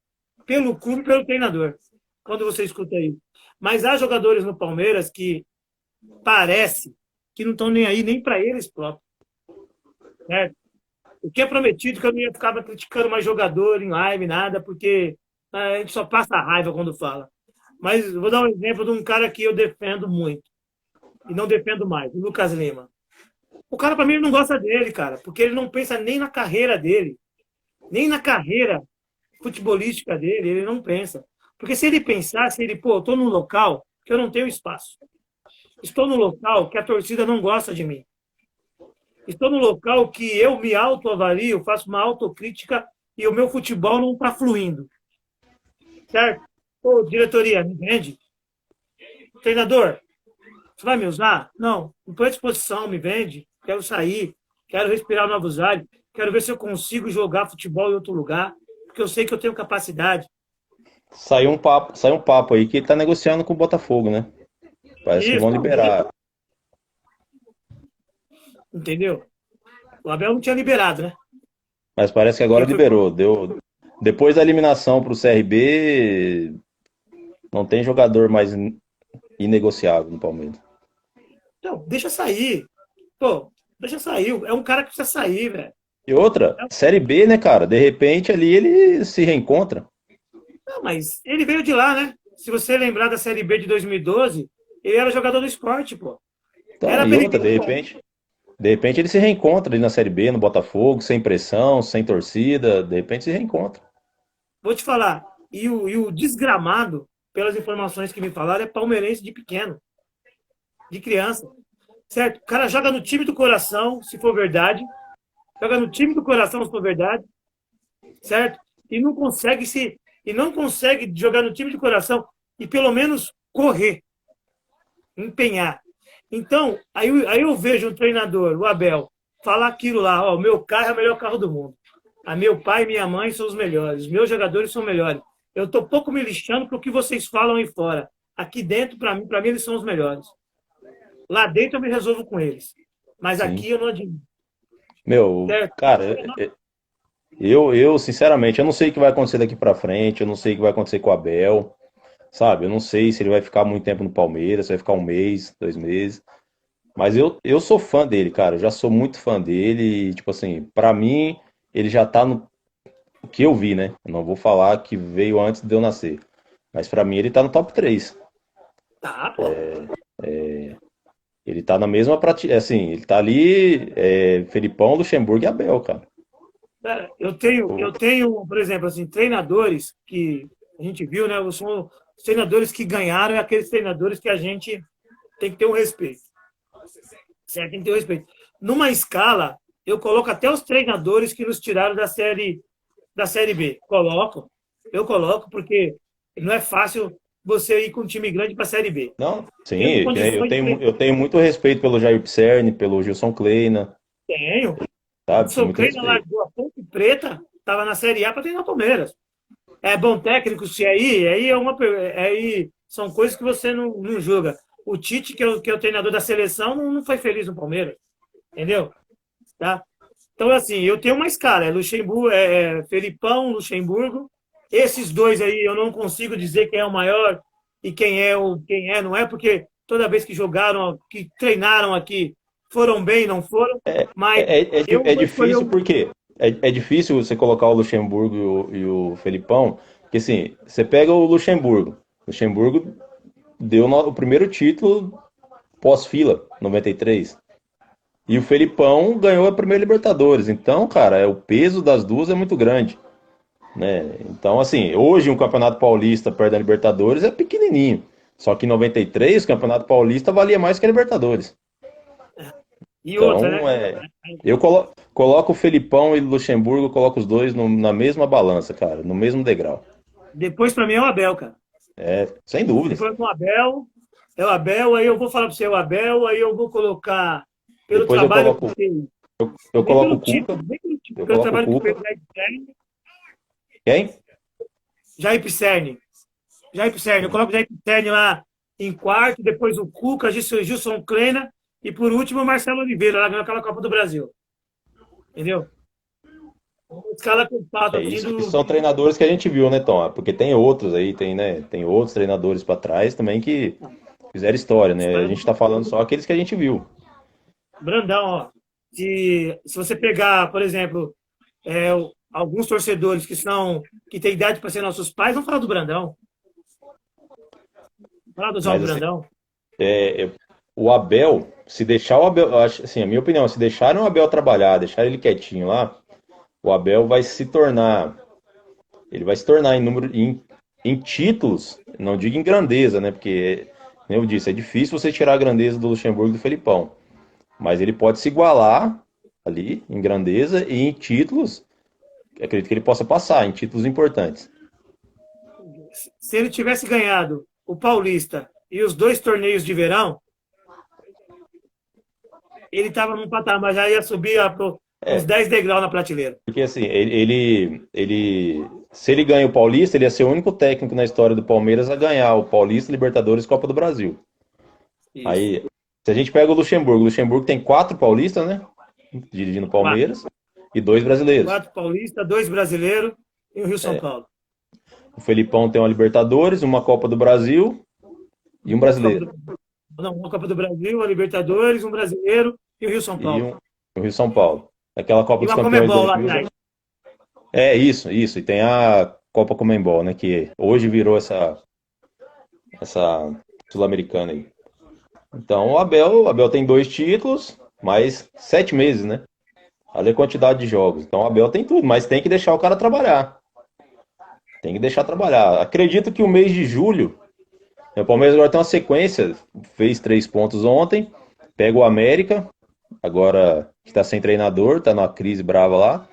pelo clube, pelo treinador. Quando você escuta isso. Mas há jogadores no Palmeiras que parece que não estão nem aí, nem para eles próprios. Certo? O que é prometido que eu não ia ficar criticando mais jogador em live, nada, porque a gente só passa raiva quando fala. Mas vou dar um exemplo de um cara que eu defendo muito. E não defendo mais, o Lucas Lima. O cara, para mim, não gosta dele, cara, porque ele não pensa nem na carreira dele, nem na carreira futebolística dele, ele não pensa. Porque se ele pensasse, eu estou num local que eu não tenho espaço. Estou num local que a torcida não gosta de mim. Estou num local que eu me autoavalio, faço uma autocrítica e o meu futebol não está fluindo. Certo? Ô, diretoria, me vende. Treinador, você vai me usar? Não, não estou à disposição, me vende. Quero sair, quero respirar novos ares, quero ver se eu consigo jogar futebol em outro lugar, porque eu sei que eu tenho capacidade. Saiu um papo aí que ele tá negociando com o Botafogo, né? Parece que Isso, vão liberar. entendeu? O Abel não tinha liberado, né? Mas parece que agora Ele foi. liberou. Depois da eliminação para o CRB, não tem jogador mais inegociável no Palmeiras. Não, deixa sair. Pô, deixa sair. É um cara que precisa sair, velho. E outra, Série B, né, cara? De repente ali ele se reencontra. Não, mas ele veio de lá, né? Se você lembrar da Série B de 2012, ele era jogador do esporte, pô. Então, Era e pra ele outra, vir embora. de repente ele se reencontra ali na Série B, no Botafogo, sem pressão, sem torcida, de repente se reencontra. Vou te falar. E o desgramado, pelas informações que me falaram, é palmeirense de pequeno, de criança. Certo? O cara joga no time do coração, se for verdade. Joga no time do coração, se for verdade. Certo? E não consegue se. E não consegue jogar no time de coração e pelo menos correr, empenhar. Então, aí eu vejo um treinador, o Abel, falar aquilo lá, ó, meu carro é o melhor carro do mundo. A meu pai e minha mãe são os melhores, os meus jogadores são melhores. Eu estou pouco me lixando para o que vocês falam aí fora. Aqui dentro, para mim, eles são os melhores. Lá dentro eu me resolvo com eles. Mas Sim. aqui eu não admito. Meu, Certo? cara, eu sinceramente, eu não sei o que vai acontecer daqui pra frente, eu não sei o que vai acontecer com o Abel, sabe? Eu não sei se ele vai ficar muito tempo no Palmeiras, se vai ficar um mês, 2 meses. Mas eu sou fã dele, cara. Eu já sou muito fã dele. E, tipo assim, pra mim, ele já tá no o que eu vi, né? Eu não vou falar que veio antes de eu nascer. Mas pra mim, ele tá no top 3. Tá, pô. Ele tá na mesma prateleira. Assim, ele tá ali, Felipão, Luxemburgo e Abel, cara. Cara, eu tenho, por exemplo, assim, treinadores que a gente viu, né? São os treinadores que ganharam e aqueles treinadores que a gente tem que ter um respeito. Certo? Tem que ter um respeito. Numa escala, eu coloco até os treinadores que nos tiraram da série B. Coloco. Eu coloco, porque não é fácil você ir com um time grande para a Série B. Não, sim, Tendo eu condições de tenho, treinar. eu tenho muito respeito pelo Jair Pisserni, pelo Gilson Kleina, Tenho. O sabe? Muito Socrates respeito. largou a Ponte Preta, estava na Série A para treinar o Palmeiras. É bom técnico, se aí é uma, aí são coisas que você não julga. O Tite, que é o treinador da seleção, não foi feliz no Palmeiras, entendeu? Tá? Então, assim, eu tenho uma escala, é Luxemburgo, Felipão, Luxemburgo. Esses dois aí eu não consigo dizer quem é o maior e quem é, não é, porque toda vez que jogaram, que treinaram aqui, foram bem, não foram, mas eu É vou escolher difícil um. porque é difícil você colocar o Luxemburgo e o Felipão, porque assim, você pega o Luxemburgo. O Luxemburgo deu o primeiro título pós-fila, 93. E o Felipão ganhou a primeira Libertadores. Então, cara, o peso das duas é muito grande, né? Então, assim, hoje um Campeonato Paulista perto da Libertadores é pequenininho. Só que em 93 o Campeonato Paulista valia mais que a Libertadores. E outra, Então, né? eu coloco o Felipão e o Luxemburgo, eu coloco os dois na mesma balança, cara, no mesmo degrau. Depois, para mim, é o Abel, cara. Sem Se dúvidas. for com o Abel, é o Abel, aí eu vou falar para você, é o Abel, aí eu vou colocar pelo Depois eu trabalho que coloco, fez, eu nem coloco o pelo Cuca, título, nem pelo título, eu pelo coloco o trabalho que fez Cuca. Quem? Jair Pisserni. Jair Pisserni. Eu coloco o Jair Pisserni lá em quarto, depois o Cuca, Gilson Kleina e por último o Marcelo Oliveira, lá ganhou aquela Copa do Brasil. Entendeu? Escala compacta, assim, Isso são treinadores que a gente viu, né, Tom? Porque tem outros aí, tem outros treinadores para trás também que fizeram história, né? A gente tá falando só aqueles que a gente viu. Brandão, ó. Se você pegar, por exemplo, alguns torcedores que têm idade para ser nossos pais, vão falar do Brandão. Falar do João Mas assim, Brandão. o Abel, se deixar o Abel, eu acho, assim, a minha opinião, se deixarem o Abel trabalhar, deixar ele quietinho lá, o Abel ele vai se tornar em títulos, não digo em grandeza, né? Porque, como eu disse, é difícil você tirar a grandeza do Luxemburgo e do Felipão. Mas ele pode se igualar ali em grandeza e em títulos, acredito que ele possa passar, em títulos importantes. Se ele tivesse ganhado o Paulista e os dois torneios de verão, ele estava num patamar, já ia subir uns 10 degraus na prateleira. Porque assim, se ele ganha o Paulista, ele ia ser o único técnico na história do Palmeiras a ganhar o Paulista, Libertadores e Copa do Brasil. Isso. Aí, Se a gente pega o Luxemburgo tem 4 paulistas, né? Dirigindo o Quatro. Palmeiras, e 2 brasileiros. 4 paulistas, 2 brasileiros e o Rio São Paulo. O Felipão tem uma Libertadores, uma Copa do Brasil e um brasileiro. Não, uma Copa do Brasil, uma Libertadores, um brasileiro e o Rio São E Paulo. o Rio São Paulo. Aquela Copa E dos uma Campeões Comebol lá 2000. atrás. É, isso. E tem a Copa Comembol, né? Que hoje virou essa Sul-Americana aí. Então o Abel tem 2 títulos, mais 7 meses, né? Olha a quantidade de jogos. Então o Abel tem tudo, mas tem que deixar o cara trabalhar. Tem que deixar trabalhar. Acredito que o mês de julho, o Palmeiras agora tem uma sequência, fez 3 pontos ontem, pega o América, agora que está sem treinador, está numa crise brava lá,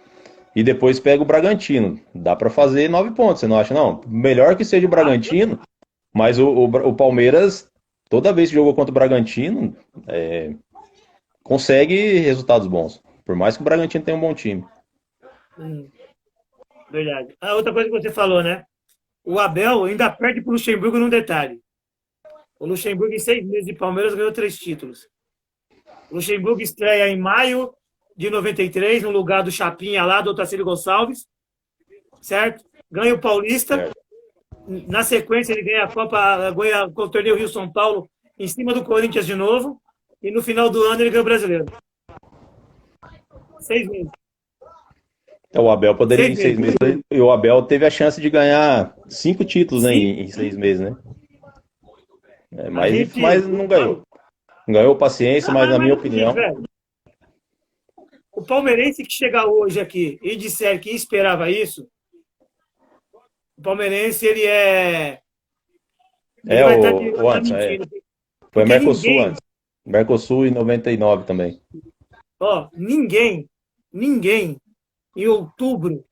e depois pega o Bragantino. Dá para fazer 9 pontos, você não acha? Não, melhor que seja o Bragantino, mas o Palmeiras, toda vez que jogou contra o Bragantino, consegue resultados bons. Por mais que o Bragantino tenha um bom time. Verdade. A outra coisa que você falou, né? O Abel ainda perde para o Luxemburgo num detalhe. O Luxemburgo, em 6 meses de Palmeiras, ganhou 3 títulos. O Luxemburgo estreia em maio de 93, no lugar do Chapinha lá, do Otacílio Gonçalves, certo? Ganha o Paulista. Certo. Na sequência, ele ganha a Copa, ganha o torneio Rio-São Paulo em cima do Corinthians de novo. E no final do ano, ele ganha o Brasileiro. 6 meses. O Abel poderia, em 6 meses, e o Abel teve a chance de ganhar 5 títulos, né, em 6 meses, né? Mas não ganhou. Ganhou paciência, mas na minha opinião. Velho, o palmeirense que chega hoje aqui e disser que esperava isso, o palmeirense, ele é. Ele vai o antes, foi Mercosul antes. Mercosul em 99 também. Ó, ninguém, em outubro,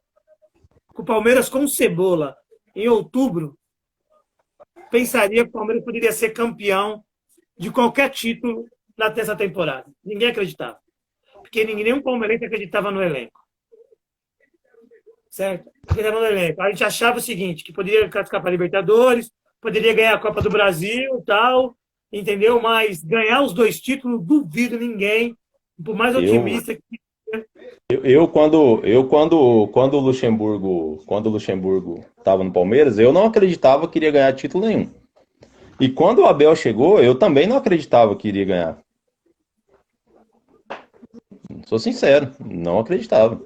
com o Palmeiras com Cebola, em outubro, pensaria que o Palmeiras poderia ser campeão de qualquer título nessa temporada. Ninguém acreditava. Porque nenhum palmeirense acreditava no elenco. Certo? Acreditava no elenco. A gente achava o seguinte, que poderia classificar para a Libertadores, poderia ganhar a Copa do Brasil e tal, entendeu? Mas ganhar os 2 títulos, duvido ninguém, por mais otimista que quando o Luxemburgo estava no Palmeiras, eu não acreditava que iria ganhar título nenhum. E quando o Abel chegou, eu também não acreditava que iria ganhar. Sou sincero, não acreditava.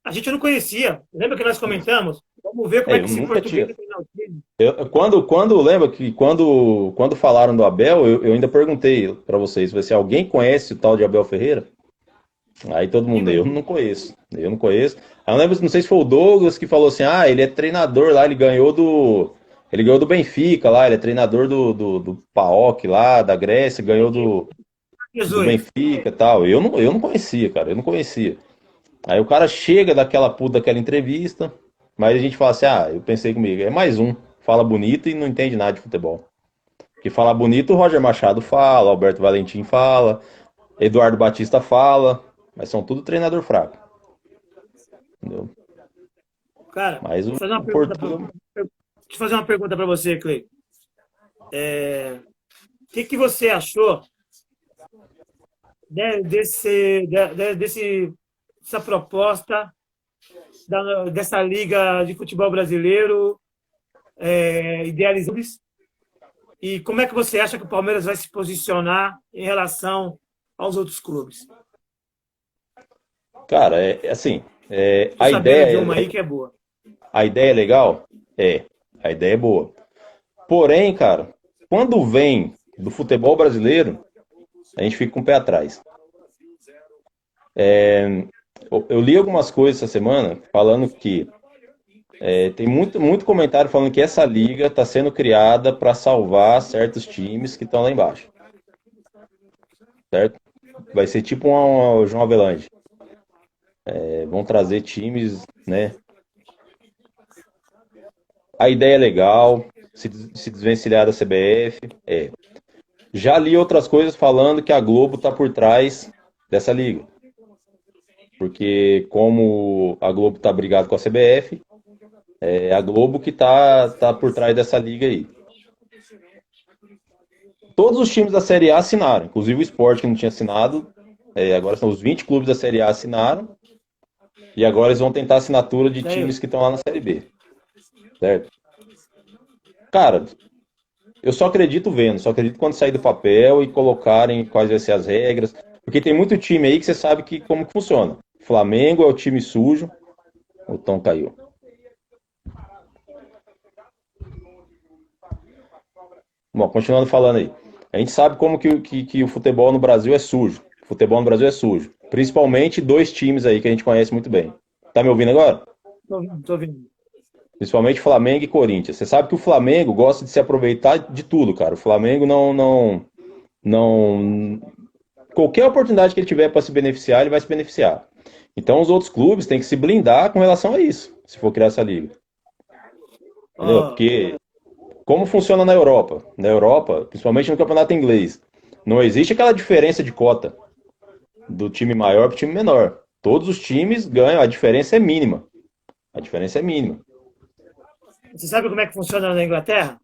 a gente não conhecia. Lembra que nós comentamos? Vamos ver como é que esse português vai treinar o time. Lembra que quando falaram do Abel, eu ainda perguntei para vocês, se alguém conhece o tal de Abel Ferreira? Aí todo mundo, eu não conheço. Aí eu lembro, não sei se foi o Douglas que falou assim, ele é treinador lá, ele ganhou do Benfica lá, ele é treinador do PAOK lá, da Grécia, ganhou do Benfica e tal. Eu não conhecia, cara, eu não conhecia. Aí o cara chega daquela entrevista, mas a gente fala assim, eu pensei comigo, é mais um, fala bonito e não entende nada de futebol. Porque falar bonito o Roger Machado fala, Alberto Valentim fala, Eduardo Batista fala, mas são tudo treinador fraco. Entendeu? Cara, mas deixa eu fazer uma pergunta para você, Clay. O que você achou dessa proposta dessa Liga de Futebol Brasileiro idealizada? E como é que você acha que o Palmeiras vai se posicionar em relação aos outros clubes? Cara, assim, a ideia aí que é boa. A ideia é legal? A ideia é boa. Porém, cara, quando vem do futebol brasileiro, a gente fica com o pé atrás. Eu li algumas coisas essa semana falando que tem muito comentário falando que essa liga está sendo criada para salvar certos times que estão lá embaixo. Certo? Vai ser tipo um João Avelange. Vão trazer times, né? A ideia é legal, se desvencilhar da CBF. Já li outras coisas falando que a Globo está por trás dessa liga. Porque como a Globo está brigada com a CBF, é a Globo que tá por trás dessa liga aí. Todos os times da Série A assinaram, inclusive o Sport que não tinha assinado. Agora são os 20 clubes da Série A assinaram. E agora eles vão tentar a assinatura de Sério? times que estão lá na Série B. Certo? Cara, eu só acredito vendo, só acredito quando sair do papel e colocarem quais vão ser as regras. Porque tem muito time aí que você sabe como que funciona. Flamengo é o time sujo. O Tom caiu. Bom, continuando falando aí. A gente sabe como que o futebol no Brasil é sujo. O futebol no Brasil é sujo. Principalmente dois times aí que a gente conhece muito bem. Tá me ouvindo agora? Tô vendo. Principalmente Flamengo e Corinthians. Você sabe que o Flamengo gosta de se aproveitar de tudo, cara. O Flamengo não. Qualquer oportunidade que ele tiver para se beneficiar, ele vai se beneficiar. Então os outros clubes têm que se blindar com relação a isso, se for criar essa liga. Entendeu? Ó, Porque como funciona na Europa? Na Europa, principalmente no campeonato inglês, não existe aquela diferença de cota do time maior para o time menor. Todos os times ganham, a diferença é mínima. A diferença é mínima. você sabe como é que funciona na Inglaterra?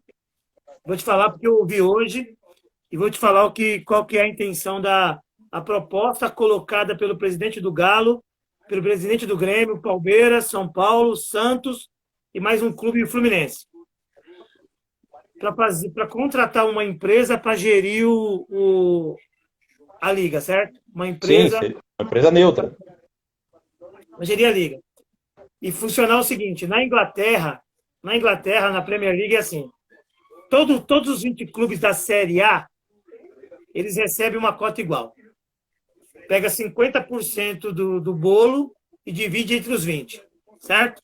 Vou te falar porque eu ouvi hoje e vou te falar qual que é a intenção a proposta colocada pelo presidente do Galo, pelo presidente do Grêmio, Palmeiras, São Paulo, Santos e mais um clube, o Fluminense. Para contratar uma empresa para gerir a liga, certo? Uma Sim, empresa uma empresa neutra. para gerir a liga. E funcionar o seguinte, na Premier League é assim, todos os 20 clubes da Série A, eles recebem uma cota igual. Pega 50% do bolo e divide entre os 20, certo?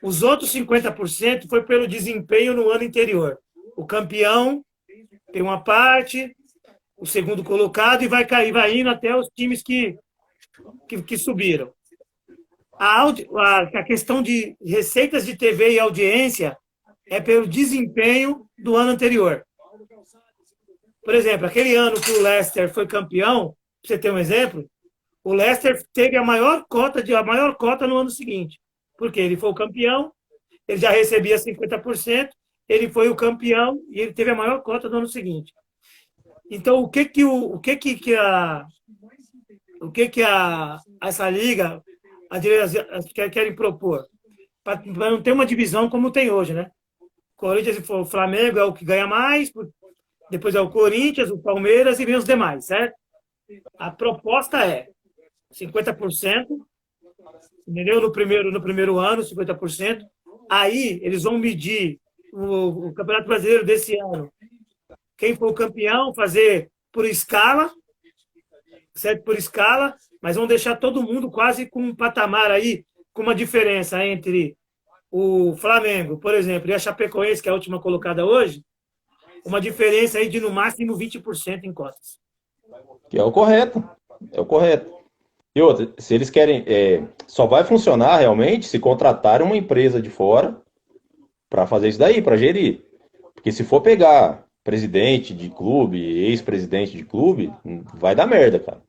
Os outros 50% foi pelo desempenho no ano anterior. O campeão tem uma parte, o segundo colocado, e vai indo até os times que subiram. A questão de receitas de TV e audiência é pelo desempenho do ano anterior. Por exemplo, aquele ano que o Leicester foi campeão, para você ter um exemplo, o Leicester teve a maior cota no ano seguinte. Porque ele foi o campeão, ele já recebia 50%, ele foi o campeão e ele teve a maior cota no ano seguinte. Então, essa liga querem propor? Para não ter uma divisão como tem hoje, né? Corinthians e o Flamengo é o que ganha mais, depois é o Corinthians, o Palmeiras e vem os demais, certo? A proposta é 50%, entendeu? No primeiro ano, 50%. Aí eles vão medir o Campeonato Brasileiro desse ano. Quem for o campeão, fazer por escala, certo? Por escala, mas vão deixar todo mundo quase com um patamar aí, com uma diferença entre o Flamengo, por exemplo, e a Chapecoense, que é a última colocada hoje, uma diferença aí de no máximo 20% em cotas. Que é o correto. É o correto. E outra, se eles querem. Só vai funcionar realmente se contratarem uma empresa de fora para fazer isso daí, para gerir. Porque se for pegar presidente de clube, ex-presidente de clube, vai dar merda, cara.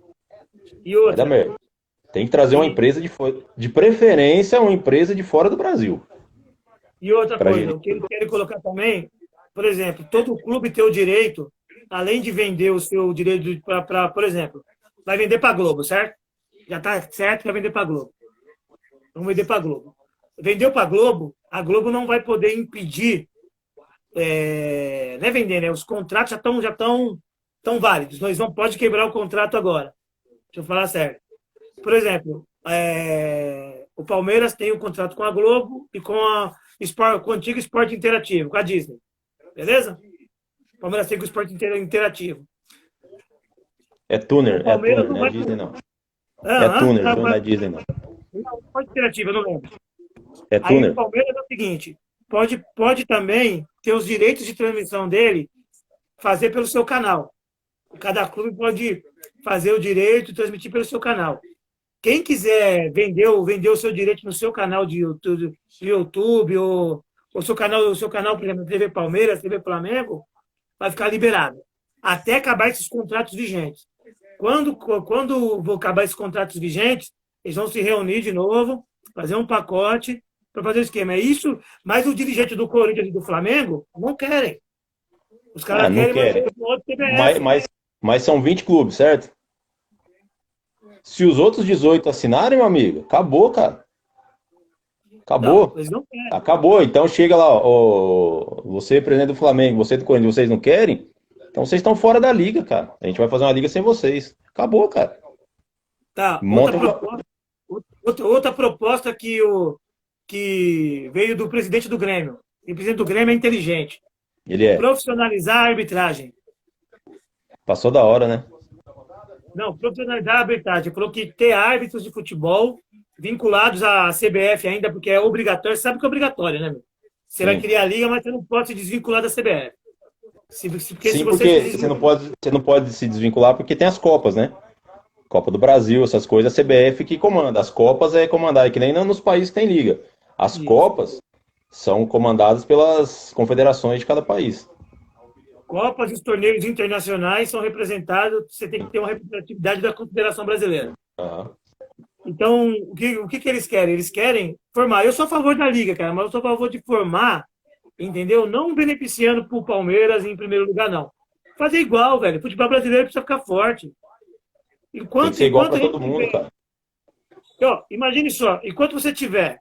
E Vai dar outra, merda. Tem que trazer uma empresa de fora. De preferência, uma empresa de fora do Brasil. e outra Para coisa, gerir. o que eles querem colocar também, por exemplo, todo clube tem o direito, além de vender o seu direito para, por exemplo, vai vender para a Globo, certo? Já está certo que vai vender para a Globo. Vamos vender para a Globo. Vendeu para a Globo não vai poder impedir, não é vender, né? Os contratos já estão válidos. Nós não pode quebrar o contrato agora. Deixa eu falar sério. Por exemplo, o Palmeiras tem um contrato com a Globo e com o antigo Esporte Interativo, com a Disney. Beleza? O Palmeiras tem com o Esporte Interativo. É tuner, O Palmeiras não não é vai. Disney não. É tuner, viu? Não é Disney não. Não, Esporte Interativo, eu não lembro. É Aí o tuner. Palmeiras é o seguinte: pode também ter os direitos de transmissão dele fazer pelo seu canal. Cada clube pode fazer o direito de transmitir pelo seu canal. Quem quiser vender o seu direito no seu canal de YouTube ou o seu canal, por exemplo, TV Palmeiras, TV Flamengo, vai ficar liberado. Até acabar esses contratos vigentes. Quando vou acabar esses contratos vigentes, eles vão se reunir de novo, fazer um pacote para fazer o esquema. É isso, mas o dirigente do Corinthians e do Flamengo não querem. Os Ah, caras não querem manter querem. o outro Mas, CBF. mas, mas são 20 clubes, certo? Se os outros 18 assinarem, meu amigo, acabou, cara. Não, Acabou. eles não querem. Acabou. Então chega lá, ó, você, presidente do Flamengo, você do Corinthians, vocês não querem? Então vocês estão fora da liga, cara. A gente vai fazer uma liga sem vocês. Acabou, cara. Tá, Monta uma. outra proposta que veio do presidente do Grêmio. E o presidente do Grêmio é inteligente. Ele é. Profissionalizar a arbitragem. Passou da hora, né? Não, profissionalizar a arbitragem. Falou que ter árbitros de futebol vinculados à CBF ainda, porque é obrigatório. Sabe que é obrigatório, né, meu? Você vai Sim. criar a liga, mas você não pode se desvincular da CBF. Porque se Sim, você se porque você não pode se desvincular porque tem as Copas, né? Copa do Brasil, essas coisas, a CBF que comanda. As Copas é comandada, que nem nos países que tem liga. As desvincular. Copas são comandadas pelas confederações de cada país. Copas e os torneios internacionais são representados, você tem que ter uma representatividade da Confederação Brasileira. Aham. Então, o que eles querem? Eles querem formar. Eu sou a favor da Liga, cara, mas eu sou a favor de formar, entendeu? Não beneficiando pro Palmeiras em primeiro lugar, não. Fazer igual, velho. O futebol brasileiro precisa ficar forte. Tem que ser igual Enquanto para a gente todo mundo, tiver. cara. Ó, imagine só, enquanto você tiver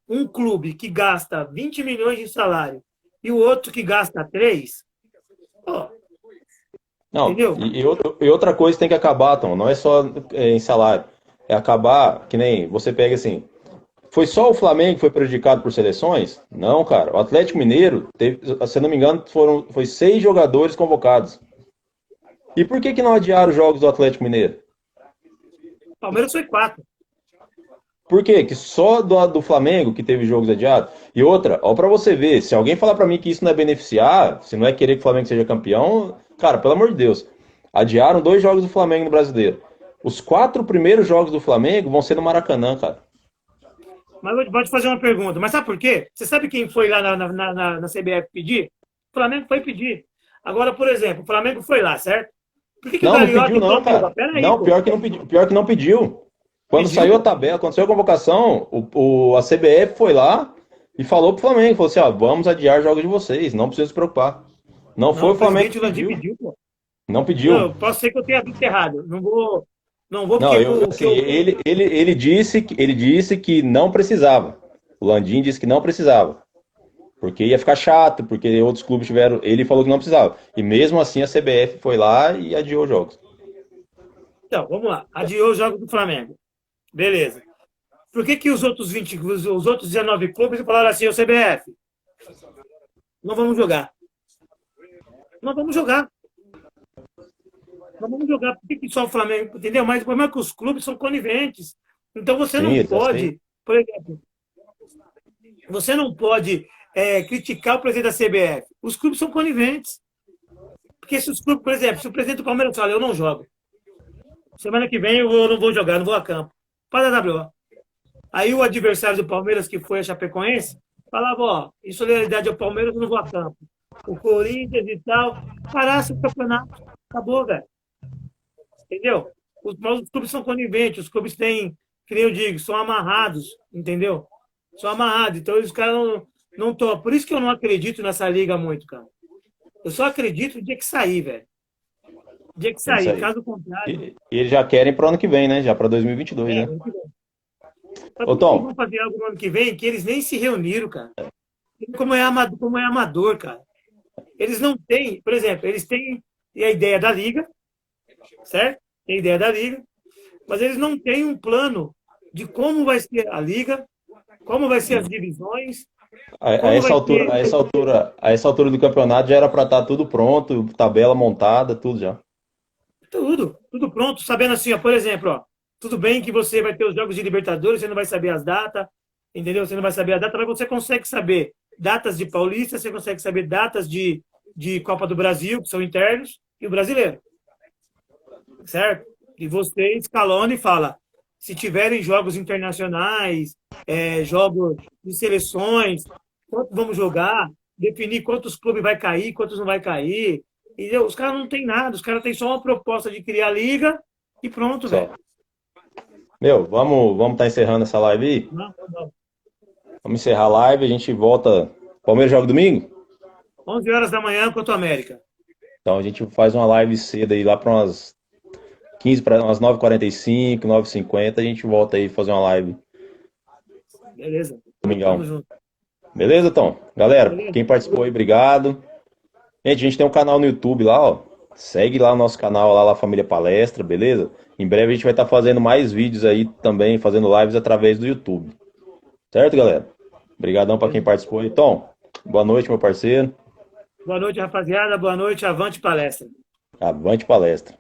um clube que gasta 20 milhões de salário e o outro que gasta 3, ó, Não, entendeu? e outra coisa tem que acabar, Tom, não é só em salário. É acabar, que nem você pega assim, foi só o Flamengo que foi prejudicado por seleções? Não, cara. O Atlético Mineiro, teve, se eu não me engano, foi 6 jogadores convocados. E por que não adiaram os jogos do Atlético Mineiro? Palmeiras foi 4. Por quê? Que só do Flamengo que teve jogos adiados? E outra, ó, pra você ver, se alguém falar pra mim que isso não é beneficiar, se não é querer que o Flamengo seja campeão, cara, pelo amor de Deus. Adiaram 2 jogos do Flamengo no Brasileiro. Os 4 primeiros jogos do Flamengo vão ser no Maracanã, cara. Mas eu vou te fazer uma pergunta. Mas sabe por quê? Você sabe quem foi lá na CBF pedir? O Flamengo foi pedir. Agora, por exemplo, o Flamengo foi lá, certo? Por que o Não, não Carioca pediu e o não, Flamengo? cara. Pera aí, Não, pô. pior que não pediu. Pior que não pediu. Quando Pediu, saiu a pô. tabela, quando saiu a convocação, a CBF foi lá e falou pro Flamengo, falou assim, ó, vamos adiar jogos de vocês, não precisa se preocupar. Não Não, foi o o Flamengo que presidente Landim pediu. pediu, pô. Não Não, pediu. posso ser que eu tenha visto errado. Não vou Não, porque eu, o que assim, eu. ele disse que não precisava. O Landim disse que não precisava. Porque ia ficar chato, porque outros clubes tiveram. Ele falou que não precisava. E mesmo assim a CBF foi lá e adiou os jogos. Então, vamos lá. Adiou os jogos do Flamengo. Beleza. Por que os outros 20, os outros 19 clubes falaram assim, o CBF? Não vamos jogar. Não vamos jogar. Não vamos jogar. Por que só o Flamengo? Entendeu? Mas o problema é que os clubes são coniventes. Então você Sim, não eles aceitam. pode, por exemplo, você não pode criticar o presidente da CBF. Os clubes são coniventes. Porque se os clubes, por exemplo, se o presidente do Palmeiras fala, eu não jogo. Semana que vem eu não vou jogar, não vou a campo. Para a WO. Aí o adversário do Palmeiras, que foi a Chapecoense, falava, ó, em solidariedade ao Palmeiras, eu não vou a campo. O Corinthians e tal, parasse o campeonato. Acabou, velho. Entendeu? Mas os clubes são coniventes, os clubes têm, que nem eu digo, são amarrados, entendeu? São amarrados. Então os caras não topam. Por isso que eu não acredito nessa liga muito, cara. Eu só acredito no dia que sair, velho. No dia que É isso sair. aí. Caso contrário, E eles já querem pro ano que vem, né? Já pra 2022, né? ano que vem. Sabe Ô, por que eles Tom, vão fazer algo no ano que vem? Que eles nem se reuniram, cara. Como é amador, cara. Eles não têm, por exemplo, eles têm a ideia da liga, certo? Tem a ideia da liga, mas eles não têm um plano de como vai ser a liga, como vai ser as divisões, a como essa vai altura, ser a essa altura do campeonato já era pra estar tudo pronto, tabela montada, tudo já. tudo pronto, sabendo assim, ó, por exemplo, ó, tudo bem que você vai ter os jogos de Libertadores, você não vai saber as datas, entendeu? Você não vai saber a data, mas você consegue saber datas de Paulista, você consegue saber datas de Copa do Brasil, que são internos, e o brasileiro, certo? E você escalona e fala, se tiverem jogos internacionais, jogos de seleções, quanto vamos jogar, definir quantos clubes vai cair, quantos não vai cair. Entendeu? Os caras não têm nada, os caras têm só uma proposta de criar liga e pronto, Só. velho. Meu, vamos tá encerrando essa live aí? Não. Vamos encerrar a live, a gente volta. Palmeiras joga domingo? 11 horas da manhã contra o América. Então a gente faz uma live cedo aí, lá para umas 15 para umas 9h45, 9h50, a gente volta aí fazer uma live Beleza. Tamo domingão. junto. Beleza, então? Galera, Beleza? quem participou aí, obrigado. Gente, a gente tem um canal no YouTube lá, ó. Segue lá o nosso canal, lá, Família Palestra, beleza? Em breve a gente vai estar fazendo mais vídeos aí também, fazendo lives através do YouTube. Certo, galera? Obrigadão para quem Beleza. participou aí. Tom, boa noite, meu parceiro. Boa noite, rapaziada. Boa noite. Avante palestra. Avante palestra.